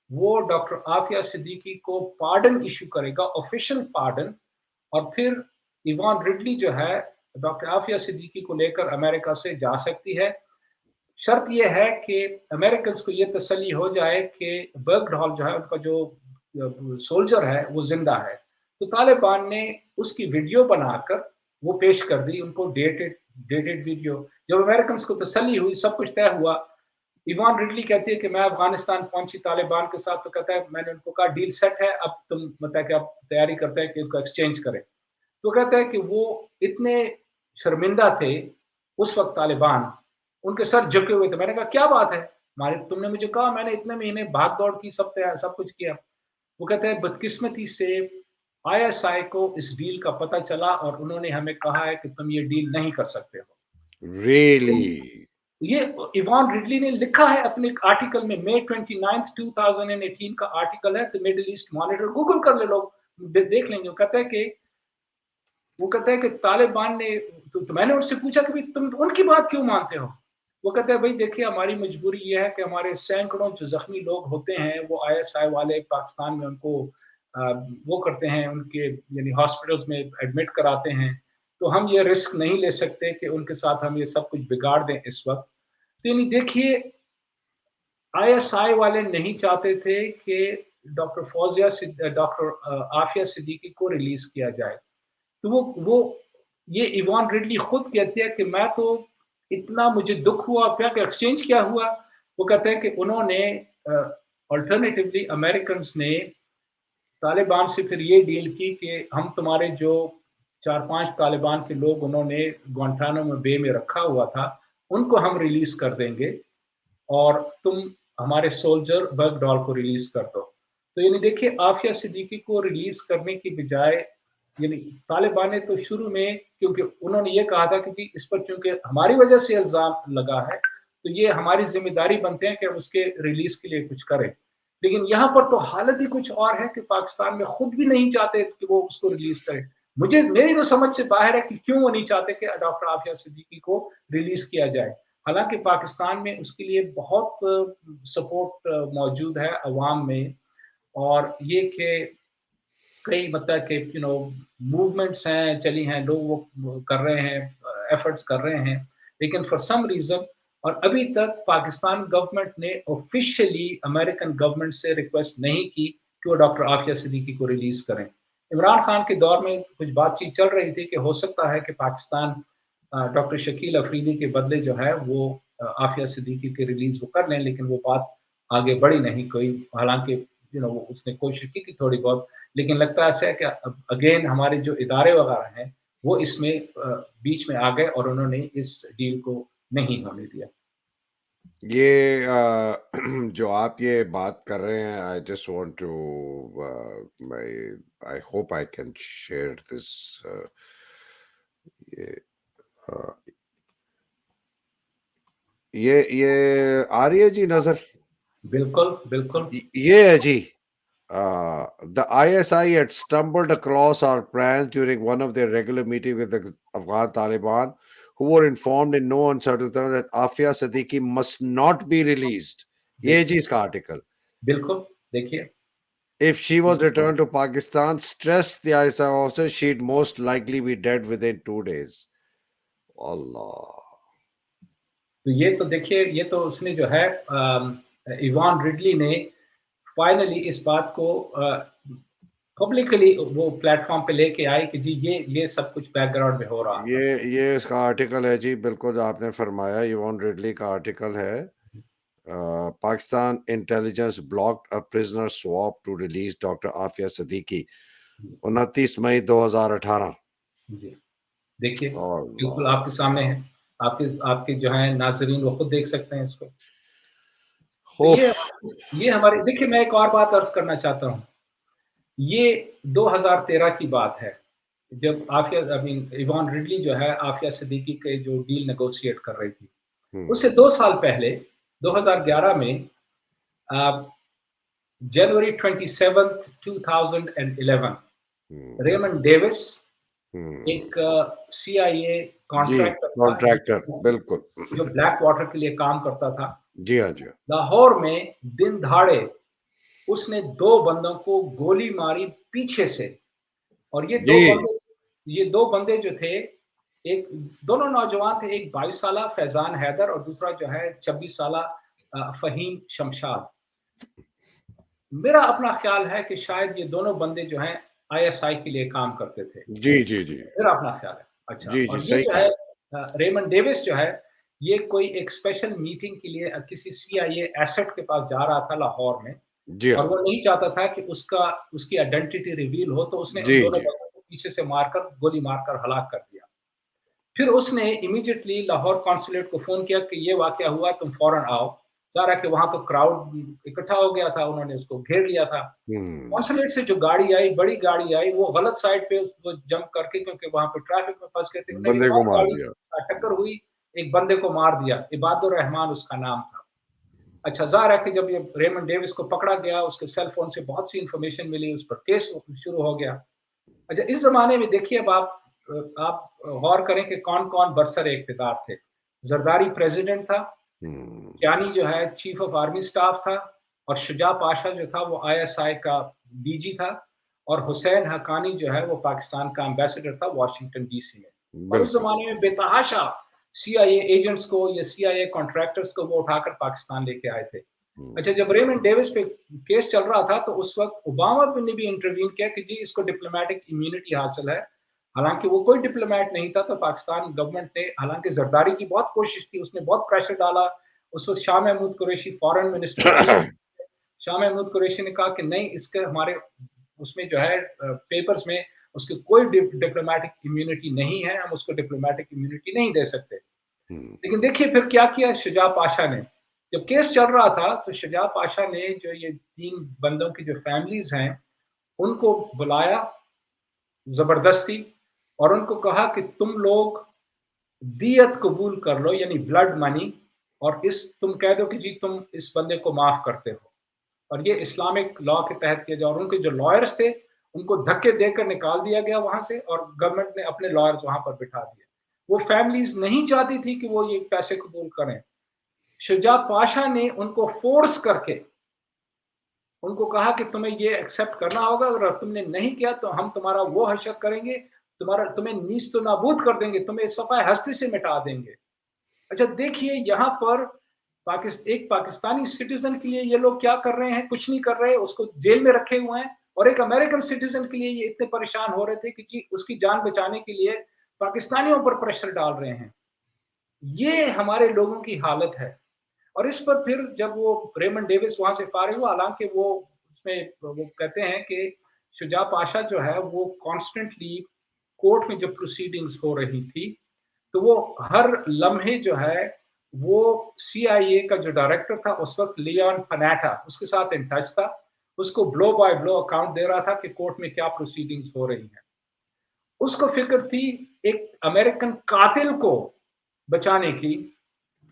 वो डॉक्टर आफिया सिद्दीकी को पार्डन इशू करेगा, ऑफिशियल पार्डन, और फिर इवान रिडली जो है डॉक्टर आफिया सिद्दीकी को लेकर अमेरिका से जा सकती है। शर्त ये है कि अमेरिकन को ये तसल्ली हो जाए कि बर्गडॉल जो है, उनका जो सोल्जर है, वो जिंदा है। तो तालिबान ने उसकी वीडियो बनाकर वो पेश कर दी उनको, डेटेड डेटेड वीडियो। जब अमेरिकन को तसल्ली हुई, सब कुछ तय हुआ, इवान रिडली कहती है कि मैं अफगानिस्तान पहुंची तालिबान के साथ। तो कहता है, मैंने उनको कहा डील सेट है, अब तुम मतलब कि आप तैयारी करते हैं कि उनको एक्सचेंज करें। तो कहता है कि वो इतने शर्मिंदा थे उस वक्त तालिबान, उनके सर झुके हुए थे। मैंने कहा क्या बात है, हमारे तुमने मुझे कहा, मैंने इतने महीने भाग दौड़ की, सब कुछ किया। वो कहते हैं बदकिस्मती से आईएसआई को इस डील का पता चला और उन्होंने हमें कहा है कि तुम ये डील नहीं कर सकते हो। रियली? ये इवान रिडली ने लिखा है अपने आर्टिकल में, मई 29 2018 का आर्टिकल है the middle east monitor, Google कर ले लोग, देख लेंगे। वो कहता है कि तालिबान ने, तो मैंने उनसे पूछा कि भाई तुम उनकी बात क्यों मानते हो? वो कहता है, भाई देखिए, हमारी मजबूरी ये है कि हमारे सैकड़ों जो जख्मी लोग होते हैं वो आईएसआई वाले पाकिस्तान में उनको वो करते हैं, उनके यानी हॉस्पिटल्स में एडमिट कराते हैं। तो हम ये रिस्क नहीं ले सकते कि उनके साथ हम ये सब कुछ बिगाड़ दें इस वक्त। तो यानी देखिए, आईएसआई वाले नहीं चाहते थे कि डॉक्टर आफिया सिद्दीकी को रिलीज किया जाए। तो वो ये इवान रिडली खुद कहती है कि मैं तो इतना मुझे दुख हुआ, क्या एक्सचेंज क्या हुआ, वो कहते हैं कि उन्होंने अल्टरनेटिवली अमेरिकन्स ने तालिबान से फिर ये डील की कि हम तुम्हारे जो 4-5 तालिबान के लोग उन्होंने ग्वांटानामो बे में रखा हुआ था, उनको हम रिलीज़ कर देंगे और तुम हमारे सोल्जर बगडॉल को रिलीज़ कर दो। तो यानी देखिए आफिया सिद्दीकी को रिलीज़ करने की बजाय यानी तालिबान ने तो शुरू में क्योंकि उन्होंने ये कहा था कि जी इस पर चूँकि हमारी वजह से इल्ज़ाम लगा है, तो ये हमारी ज़िम्मेदारी बनते हैं कि हम उसके रिलीज़ के लिए कुछ करें। लेकिन यहाँ पर तो हालत ही कुछ और है कि पाकिस्तान में खुद भी नहीं चाहते कि वो उसको रिलीज़ करें। मेरी तो समझ से बाहर है कि क्यों वो नहीं चाहते कि डॉक्टर आफिया सिद्दीकी को रिलीज़ किया जाए। हालाँकि पाकिस्तान में उसके लिए बहुत सपोर्ट मौजूद है अवाम में और ये कि कई मतलब कि मूवमेंट्स हैं, चली हैं, लोग वो कर रहे हैं, एफर्ट्स कर रहे हैं। लेकिन फॉर सम रीज़न और अभी तक पाकिस्तान गवर्नमेंट ने ऑफ़िशियली अमेरिकन गवर्नमेंट से रिक्वेस्ट नहीं की कि वो डॉक्टर आफिया सिद्दीकी को रिलीज़ करें। इमरान खान के दौर में कुछ बातचीत चल रही थी कि हो सकता है कि पाकिस्तान डॉक्टर शकील अफरीदी के बदले जो है वो आफिया सिद्दीकी की रिलीज़ वो कर लें, लेकिन वो बात आगे बढ़ी नहीं कोई। हालाँकि उसने कोशिश की थी थोड़ी बहुत, लेकिन लगता ऐसा है कि अब अगेन हमारे जो इदारे वगैरह हैं, वो इसमें बीच में आ गए और उन्होंने इस डील को नहीं होने दिया। ये जो आप ये बात कर रहे हैं, आई जस्ट वांट टू मैं I hope I can share this ये अ, ये आ रही है जी नजर? बिल्कुल, बिल्कुल। ये है जी। The ISI had stumbled across our plans during one of their regular meetings with the Afghan Taliban, who were informed in no uncertain terms that Afia Siddiqui must not be released. ये देखिए, जी इसका article. बिल्कुल, देखिए। If she was returned to Pakistan, stressed the ISI officer, she'd most likely be dead within 2 days. Allah. तो ये तो देखिए, ये तो उसने जो है इवान रिडली ने फाइनली इस बात को पब्लिकली वो प्लेटफ़ॉर्म पे लेके आई कि जी ये सब कुछ बैकग्राउंड में हो रहा ये था। ये इसका आर्टिकल है जी, बिल्कुल जो आपने फरमाया, इवान रिडली का आर्टिकल है। Pakistan intelligence blocked a prisoner swap to release Dr. Afia Siddiqui, जी, 29 मई 2018। जी। देखिए, बिल्कुल अल्लाह। आपके सामने है। आपके आपके जो हैं नाज़रीन वो खुद देख सकते हैं इसको। तो उफ। ये हमारी देखिए मैं एक और बात अर्ज़ करना चाहता हूँ। ये 2013 की बात है, जब आफ़िया आई मीन इवान रिडली जो है आफ़िया सिद्दीकी के जो डील नेगोशिएट कर रही थी। उससे हम्म 2 साल पहले 2011 में अ, जनवरी 27th 2011 हम्म रेमंड डेविस हम्म एक सीआईए जी, कॉन्ट्रैक्टर था कॉन्ट्रैक्टर बिल्कुल। जो ब्लैक वाटर के लिए काम करता था। जी हाँ, जी हाँ। लाहौर में दिन दहाड़े उसने 2 बंदों को गोली मारी पीछे से और जी, ये 2 बंदे जो थे, एक दोनों नौजवान थे, एक 22 साला फैज़ान हैदर और दूसरा जो है 26 साला फ़हीम शमशाद। मेरा अपना ख़्याल है कि शायद ये दोनों बंदे जो हैं आईएसआई के लिए काम करते थे। जी, जी, जी। मेरा अपना ख़्याल है। अच्छा जी, जी, और ये सही जो है कहा। रेमंड डेविस जो है, ये कोई एक स्पेशल मीटिंग के लिए किसी सीआईए एसेट के पास जा रहा था लाहौर में जी और हाँ। वो नहीं चाहता था कि उसकी आइडेंटिटी रिवील हो, तो उसने उन जी, दोनों जी। बंदों को पीछे से मारकर गोली मारकर हलाक कर दिया। फिर उसने इमीडिएटली लाहौर कॉन्सुलेट को फ़ोन किया कि ये वाक़या हुआ, तुम फ़ौरन आओ। ज़ाहिर है कि वहाँ तो क्राउड इकट्ठा हो गया था, उन्होंने उसको घेर लिया था। हुँ, कॉन्सुलेट से जो गाड़ी आई, बड़ी गाड़ी आई, वो गलत साइड पे वो जंप करके क्योंकि वहाँ पे ट्रैफिक में फँस गए थे, उन्होंने एक बंदे को और मार गाड़ी दिया। के साथ टक्कर हुई, एक बंदे को मार दिया, इबादुर रहमान उसका नाम था। अच्छा, ज़ाहिर है कि जब ये रेमंड डेविस को पकड़ा गया, उसके सेल फ़ोन से बहुत सी इन्फॉर्मेशन मिली, उस पर केस शुरू हो गया। अच्छा, इस ज़माने में देखिए अब आप गौर करें कि कौन-कौन बरसर-ए-इक़्तिदार थे। ज़रदारी प्रेज़िडेंट था, हुँ, कियानी जो है चीफ़ ऑफ़ आर्मी स्टाफ़ था और शुजा पाशा जो था वो आईएसआई का डीजी था और हुसैन हक्कानी जो है वो पाकिस्तान का एम्बेसडर था वॉशिंगटन डीसी में। और उस बिल्कुल। ज़माने में बेतहाशा सीआईए एजेंट्स को या सीआईए कॉन्ट्रैक्टर्स को वो उठाकर पाकिस्तान लेके आए थे। अच्छा, हुँ, जब रेमंड डेविस पे केस चल रहा था तो उस वक़्त ओबामा ने भी इंटरवीन किया कि जी इसको डिप्लोमैटिक इम्यूनिटी हासिल है। हालाँकि वो कोई डिप्लोमैट नहीं था, तो पाकिस्तान गवर्नमेंट ने हालाँकि ज़रदारी की बहुत कोशिश की, उसने बहुत प्रेशर डाला उस वक़्त शाह महमूद कुरैशी फॉरेन मिनिस्टर थे। शाह महमूद कुरैशी ने कहा कि नहीं, इसके हमारे उसमें जो है पेपर्स में उसकी कोई डिप्लोमेटिक इम्यूनिटी नहीं है, हम उसको डिप्लोमेटिक इम्यूनिटी नहीं दे सकते। हुँ, लेकिन देखिए फिर क्या किया शुजा पाशा ने, जब केस चल रहा था तो शुजा पाशा ने जो ये 3 बंदों की जो फैमिलीज़ हैं, उनको बुलाया ज़बरदस्ती और उनको कहा कि तुम लोग दियत कबूल कर लो, यानी ब्लड मनी, और इस तुम कह दो कि जी तुम इस बंदे को माफ़ करते हो, और ये इस्लामिक लॉ के तहत किया जाए। और उनके जो लॉयर्स थे, उनको धक्के देकर निकाल दिया गया वहाँ से, और गवर्नमेंट ने अपने लॉयर्स वहाँ पर बिठा दिए। वो फैमिलीज़ नहीं चाहती थी कि वो ये पैसे कबूल करें। शुजा पाशा ने उनको फ़ोर्स करके उनको कहा कि तुम्हें ये एक्सेप्ट करना होगा, अगर तुमने नहीं किया तो हम तुम्हारा वो हशर करेंगे, तुम्हें नीस्त नाबूद कर देंगे, तुम्हें सफ़ाए हस्ती से मिटा देंगे। अच्छा देखिए यहाँ पर एक पाकिस्तानी सिटीज़न के लिए ये लोग क्या कर रहे हैं, कुछ नहीं कर रहे, उसको जेल में रखे हुए हैं, और एक अमेरिकन सिटीज़न के लिए ये इतने परेशान हो रहे थे कि जी उसकी जान बचाने के लिए पाकिस्तानियों पर प्रेशर डाल रहे हैं। ये हमारे लोगों की हालत है। और इस पर फिर जब वो रेमंड डेविस वहाँ से फारिग हुआ, हालाँकि वो कहते हैं कि शुजा पाशा जो है वो कॉन्स्टेंटली कोर्ट में जब प्रोसीडिंग्स हो रही थी, तो वो हर लम्हे जो है वो सीआईए का जो डायरेक्टर था उस वक़्त लियोन पनाटा उसके साथ इन टच था। उसको ब्लो बाय ब्लो अकाउंट दे रहा था कि कोर्ट में क्या प्रोसीडिंग्स हो रही हैं। उसको फ़िक्र थी एक अमेरिकन कातिल को बचाने की,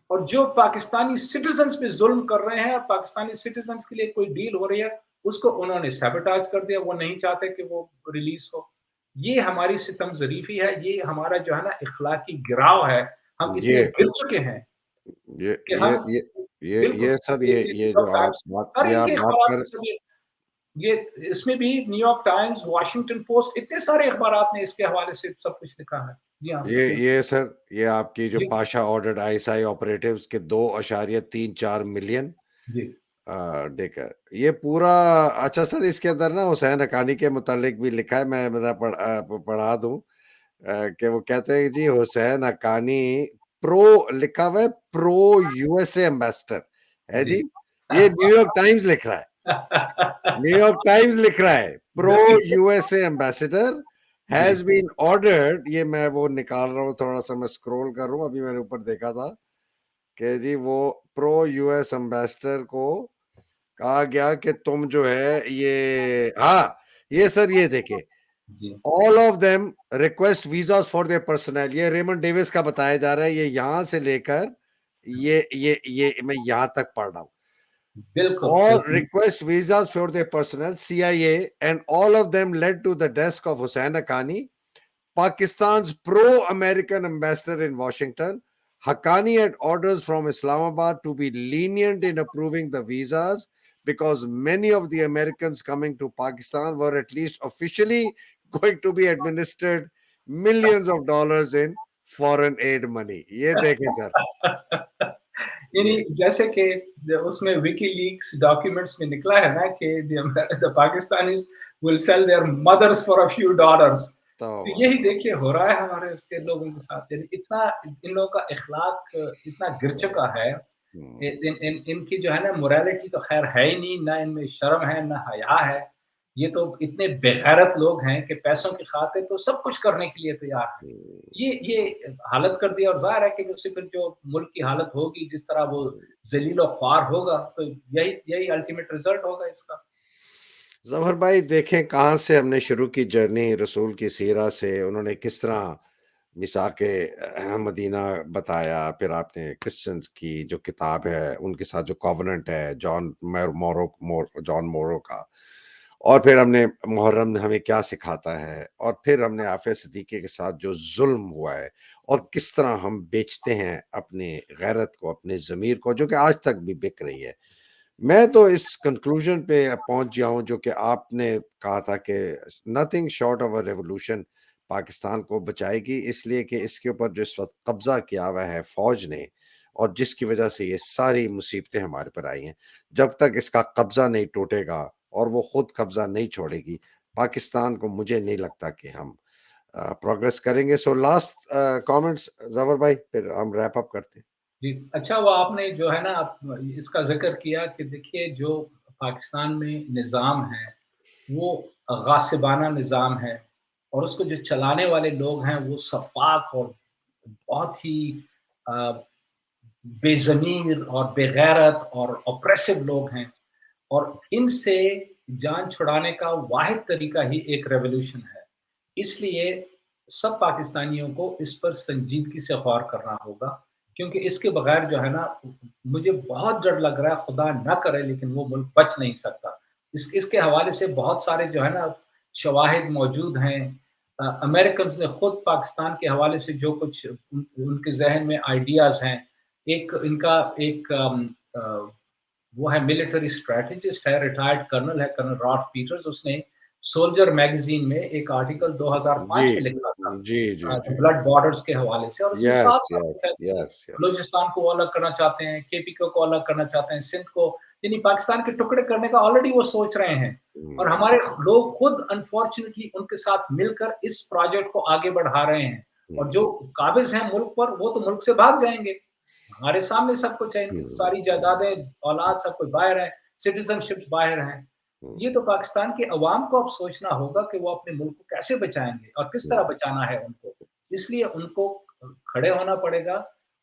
और जो पाकिस्तानी सिटीजन्स पे ज़ुल्म कर रहे हैं और पाकिस्तानी सिटीजन्स के लिए कोई डील हो रही है, उसको उन्होंने सैबोटाज कर दिया, वो नहीं चाहते कि वो रिलीज़ हो। ये हमारी सितम ज़रीफ़ी है, ये हमारा जो है ना इख़्लाक़ी गिराव है। हम इतने ये गिर चुके हैं ये कि ये हम ये बिल्कुल, ये सर न्यूयॉर्क ये जो आप टाइम्स, बात सारे ये आप इनके बात अख़बारात कर में सब ये इसमें भी न्यूयॉर्क टाइम्स, वाशिंगटन पोस्ट, इतने सारे अख़बारात ने इसके हवाले से सब कुछ लिखा है। जी हाँ, बिल्कुल। ये सर ये आपकी जो जी, पाशा ऑर्डर्ड आईएसआई ऑपरेटिव्स के 2.34 मिलियन जी। देकर ये पूरा। अच्छा सर, इसके अंदर ना हुसैन हक्कानी के मुतालिक भी लिखा है, मैं मतलब पढ़ा दूं कि वो कहते हैं कि जी हुसैन हक्कानी प्रो लिखा हुआ है, प्रो यूएसए एम्बेसडर है जी। जी। ये न्यूयॉर्क टाइम्स लिख रहा है, न्यूयॉर्क टाइम्स लिख रहा है प्रो बिल्कुल। USA ambassador ji, has been ordered. ये मैं वो निकाल रहा हूँ, थोड़ा सा मैं स्क्रॉल कर रहा हूँ, अभी मैंने ऊपर देखा था कि जी वो प्रो यूएस एम्बेसडर को कहा गया कि तुम जो है ये, हाँ ये सर ये देखे, जी। All of them request visas for their personal. ये रेमंड डेविस का बताया जा रहा है, ये यहां से लेकर ये मैं यहां तक पढ़ रहा हूँ। बिल्कुल, All बिल्कुल। request visas for their personnel, CIA, and all of them led to the desk of Hussain Haqqani, Pakistan's pro-American ambassador in Washington. Haqqani had orders from Islamabad to be lenient in approving the visas because many of the Americans coming to Pakistan were at least officially going to be administered millions of dollars in foreign aid money. ये देखें sir, यानी ये जैसे कि उसमें WikiLeaks documents में निकला है ना कि the Pakistanis will sell their mothers for a few dollars. तो तो यही देखिए हो रहा है हमारे उसके लोगों के साथ, यानी इतना इन लोगों का इखलाक इतना गिर चुका है। इनकी जो है ना मोरालिटी तो खैर है ही नहीं, ना इनमें शर्म है ना हया है। ये तो इतने बेगैरत लोग हैं कि पैसों की खातिर तो सब कुछ करने के लिए तैयार हैं। ये हालत कर दिया, और ज़ाहिर है कि उससे फिर जो मुल्क की हालत होगी, जिस तरह वो ज़लील और ख्वार होगा, तो यही यही अल्टीमेट रिज़ल्ट होगा इसका। ज़फ़र भाई देखें कहाँ से हमने शुरू की जर्नी रसूल की सीरा से, उन्होंने किस तरह मिसाके मदीना बताया, फिर आपने क्रिश्चियंस की जो किताब है उनके साथ जो कॉवेनेंट है जॉन मोरो का, और फिर हमने मुहर्रम हमें क्या सिखाता है, और फिर हमने आफ़िया सिद्दीकी के साथ जो ज़ुल्म हुआ है और किस तरह हम बेचते हैं अपनी गैरत को, अपने ज़मीर को, जो कि आज तक भी बिक रही है। मैं तो इस कंक्लूजन पे पहुंच गया हूं जो कि आपने कहा था कि nothing short of a revolution Pakistan को बचाएगी, इसलिए कि इसके ऊपर जो इस वक्त कब्जा किया हुआ है फौज ने, और जिसकी वजह से ये सारी मुसीबतें हमारे पर आई हैं, जब तक इसका कब्जा नहीं टूटेगा और वो खुद कब्जा नहीं छोड़ेगी पाकिस्तान को, मुझे नहीं लगता कि हम प्रोग्रेस करेंगे। सो लास्ट कमेंट्स जबर भाई, फिर हम रैप अप करते हैं। जी, अच्छा वो आपने जो है ना आप इसका ज़िक्र किया कि देखिए जो पाकिस्तान में निज़ाम है, वो गासिबाना निज़ाम है और उसको जो चलाने वाले लोग हैं वो सफ़ाक और बहुत ही अ, बेज़मीर और बेगैरत और ऑप्रेसिव लोग हैं और इनसे जान छुड़ाने का वाहिद तरीका ही एक रेवोल्यूशन है। इसलिए सब पाकिस्तानियों को इस पर संजीदगी से गौर करना होगा, क्योंकि इसके बगैर जो है ना मुझे बहुत डर लग रहा है, खुदा ना करे लेकिन वो मुल्क बच नहीं सकता। इसके हवाले से बहुत सारे जो है ना शवाहिद मौजूद हैं। अमेरिकन्स ने खुद पाकिस्तान के हवाले से जो कुछ उनके ज़हन में आइडियाज़ हैं, एक इनका एक वो है मिलिट्री स्ट्रैटेजिस्ट है, रिटायर्ड कर्नल है, कर्नल रॉल्फ पीटर्स, उसने सोल्जर मैगज़ीन में एक आर्टिकल जी, 2005 में लिखा था जी, जी, द जी। ब्लड बॉर्डर्स के हवाले से और उसमें यस, साफ-साफ यस, लिखा है कि यस, यस। बलूचिस्तान को अलग करना चाहते हैं, केपीके को अलग करना चाहते हैं, सिंध को यानी पाकिस्तान के टुकड़े करने का ऑलरेडी वो सोच रहे हैं और हुँ, हमारे लोग खुद अनफॉर्च्यूनेटली उनके साथ मिलकर इस प्रोजेक्ट को आगे बढ़ा रहे हैं और जो हुँ, काबिज़ हैं मुल्क पर, वो तो मुल्क से भाग जाएँगे। हमारे सामने सब कुछ है, इनकी हुँ, सारी जायदादें, औलाद सब कुछ बाहर है, सिटीज़नशिप्स बाहर हैं। हुँ, ये तो पाकिस्तान की अवाम को अब सोचना होगा कि वो अपने मुल्क को कैसे बचाएँगे और किस तरह हुँ। बचाना है उनको। इसलिए उनको खड़े होना पड़ेगा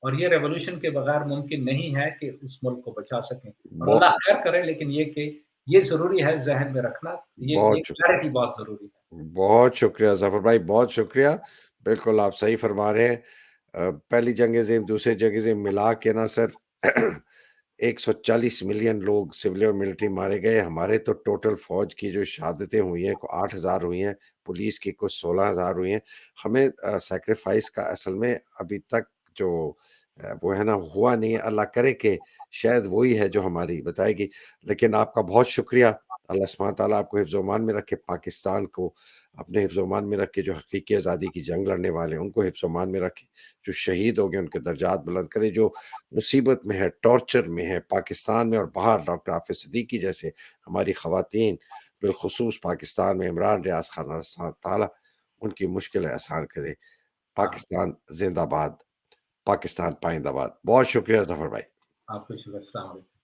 और ये रेवोल्यूशन के बगैर मुमकिन नहीं है कि उस मुल्क को बचा सकें और बहुत अल्लाह खैर करे लेकिन ये कि ये ज़रूरी है ज़हन में रखना, ये बहुत शुक्रिया। क्लैरिटी बहुत ज़रूरी है। बहुत शुक्रिया ज़फ़र भाई, बहुत शुक्रिया। बिल्कुल आप सही फरमा रहे हैं। पहली जंग-ए-ज़ीम, दूसरी जंग-ए-ज़ीम मिला के ना सर 140 मिलियन लोग सिविल और मिलिट्री मारे गए। हमारे तो टोटल फ़ौज की जो शहादतें हुई हैं, को 8,000 हुई हैं, पुलिस की कुछ 16,000 हुई हैं। हमें सैक्रिफ़ाइस का असल में अभी तक जो वो है ना हुआ नहीं है। अल्लाह करे कि शायद वो ही है जो हमारी बताएगी। लेकिन आपका बहुत शुक्रिया। अल्लाह सुब्हान तआला आपको हिफ्ज़-ओ-मान में रखे, पाकिस्तान को अपने हिफ्ज़-ओ-मान में रखे, जो हकीकी आज़ादी की जंग लड़ने वाले हैं, उनको हिफ्ज़-ओ-मान में रखे, जो शहीद हो गए, उनके दर्जात बुलंद करे, जो मुसीबत में है, टॉर्चर में है, पाकिस्तान में और बाहर डॉक्टर हाफ़िज़ सिद्दीकी जैसे हमारी ख़वातीन, बिलख़ुसूस पाकिस्तान में इमरान रियाज़ खान, अल्लाह सुब्हान तआला उनकी मुश्किलें आसान करे। हाँ, पाकिस्तान ज़िंदाबाद, पाकिस्तान पाइंदाबाद। बहुत शुक्रिया ज़फ़र भाई। आपको शुक्रिया, अस्सलाम वालेकुम।